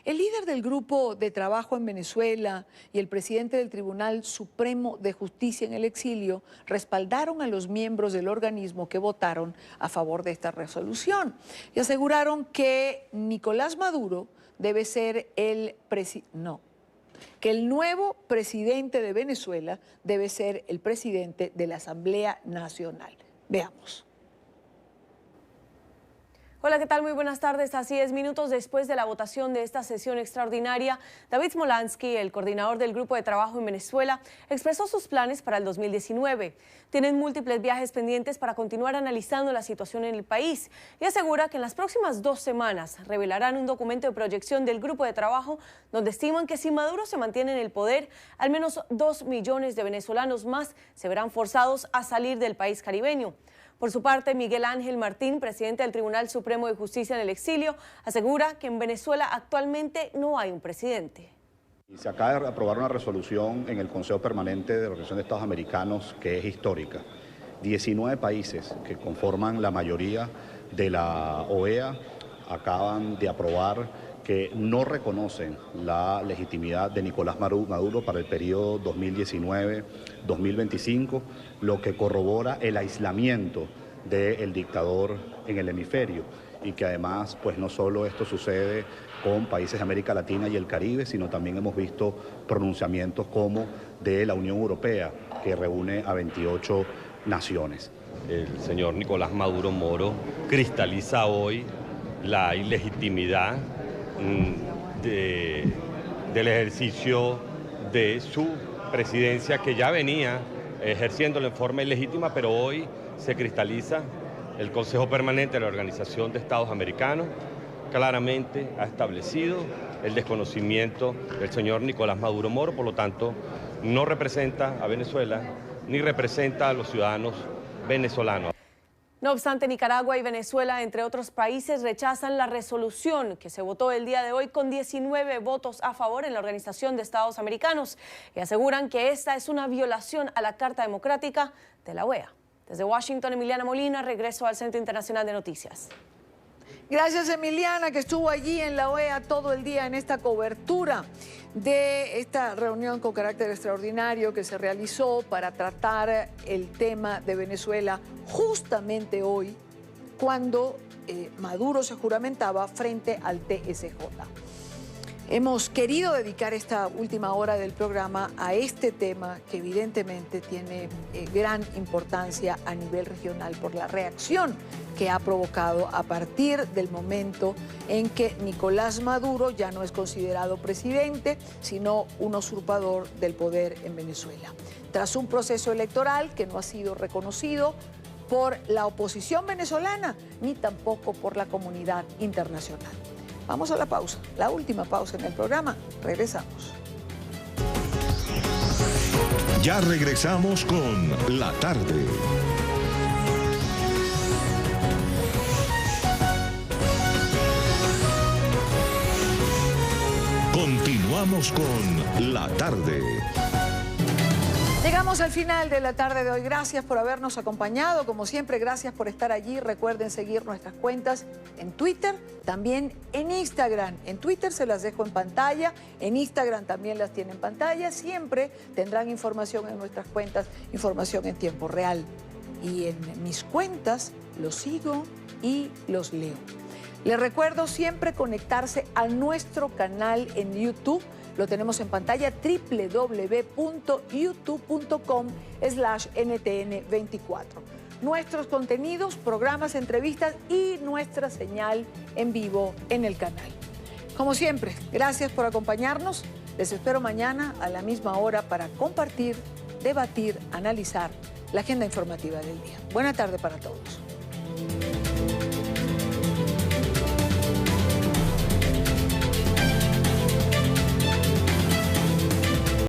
el líder del Grupo de Trabajo en Venezuela y el presidente del Tribunal Supremo de Justicia en el exilio respaldaron a los miembros del organismo que votaron a favor de esta resolución y aseguraron que Nicolás Maduro debe ser que el nuevo presidente de Venezuela debe ser el presidente de la Asamblea Nacional. Veamos. Hola, ¿qué tal? Muy buenas tardes. Así es, minutos después de la votación de esta sesión extraordinaria, David Smolansky, el coordinador del Grupo de Trabajo en Venezuela, expresó sus planes para el 2019. Tienen múltiples viajes pendientes para continuar analizando la situación en el país y asegura que en las próximas 2 semanas revelarán un documento de proyección del Grupo de Trabajo donde estiman que si Maduro se mantiene en el poder, al menos 2 millones de venezolanos más se verán forzados a salir del país caribeño. Por su parte, Miguel Ángel Martín, presidente del Tribunal Supremo de Justicia en el exilio, asegura que en Venezuela actualmente no hay un presidente. Se acaba de aprobar una resolución en el Consejo Permanente de la Organización de Estados Americanos que es histórica. 19 países que conforman la mayoría de la OEA acaban de aprobar que no reconocen la legitimidad de Nicolás Maduro para el periodo 2019-2025, lo que corrobora el aislamiento del dictador en el hemisferio y que además, pues no solo esto sucede con países de América Latina y el Caribe, sino también hemos visto pronunciamientos como de la Unión Europea, que reúne a 28 naciones. El señor Nicolás Maduro Moro cristaliza hoy la ilegitimidad del ejercicio de su presidencia, que ya venía ejerciéndolo en forma ilegítima, pero hoy se cristaliza. El Consejo Permanente de la Organización de Estados Americanos claramente ha establecido el desconocimiento del señor Nicolás Maduro Moro, por lo tanto no representa a Venezuela ni representa a los ciudadanos venezolanos. No obstante, Nicaragua y Venezuela, entre otros países, rechazan la resolución que se votó el día de hoy con 19 votos a favor en la Organización de Estados Americanos y aseguran que esta es una violación a la Carta Democrática de la OEA. Desde Washington, Emiliana Molina, regreso al Centro Internacional de Noticias. Gracias, Emiliana, que estuvo allí en la OEA todo el día en esta cobertura de esta reunión con carácter extraordinario que se realizó para tratar el tema de Venezuela justamente hoy, cuando Maduro se juramentaba frente al TSJ. Hemos querido dedicar esta última hora del programa a este tema que evidentemente tiene gran importancia a nivel regional por la reacción que ha provocado a partir del momento en que Nicolás Maduro ya no es considerado presidente, sino un usurpador del poder en Venezuela. Tras un proceso electoral que no ha sido reconocido por la oposición venezolana ni tampoco por la comunidad internacional. Vamos a la pausa, la última pausa en el programa. Regresamos. Ya regresamos con La Tarde. Continuamos con La Tarde. Llegamos al final de la tarde de hoy. Gracias por habernos acompañado. Como siempre, gracias por estar allí. Recuerden seguir nuestras cuentas en Twitter, también en Instagram. En Twitter se las dejo en pantalla, en Instagram también las tienen en pantalla. Siempre tendrán información en nuestras cuentas, información en tiempo real. Y en mis cuentas los sigo y los leo. Les recuerdo siempre conectarse a nuestro canal en YouTube. Lo tenemos en pantalla, www.youtube.com/NTN24. Nuestros contenidos, programas, entrevistas y nuestra señal en vivo en el canal. Como siempre, gracias por acompañarnos. Les espero mañana a la misma hora para compartir, debatir, analizar la agenda informativa del día. Buena tarde para todos.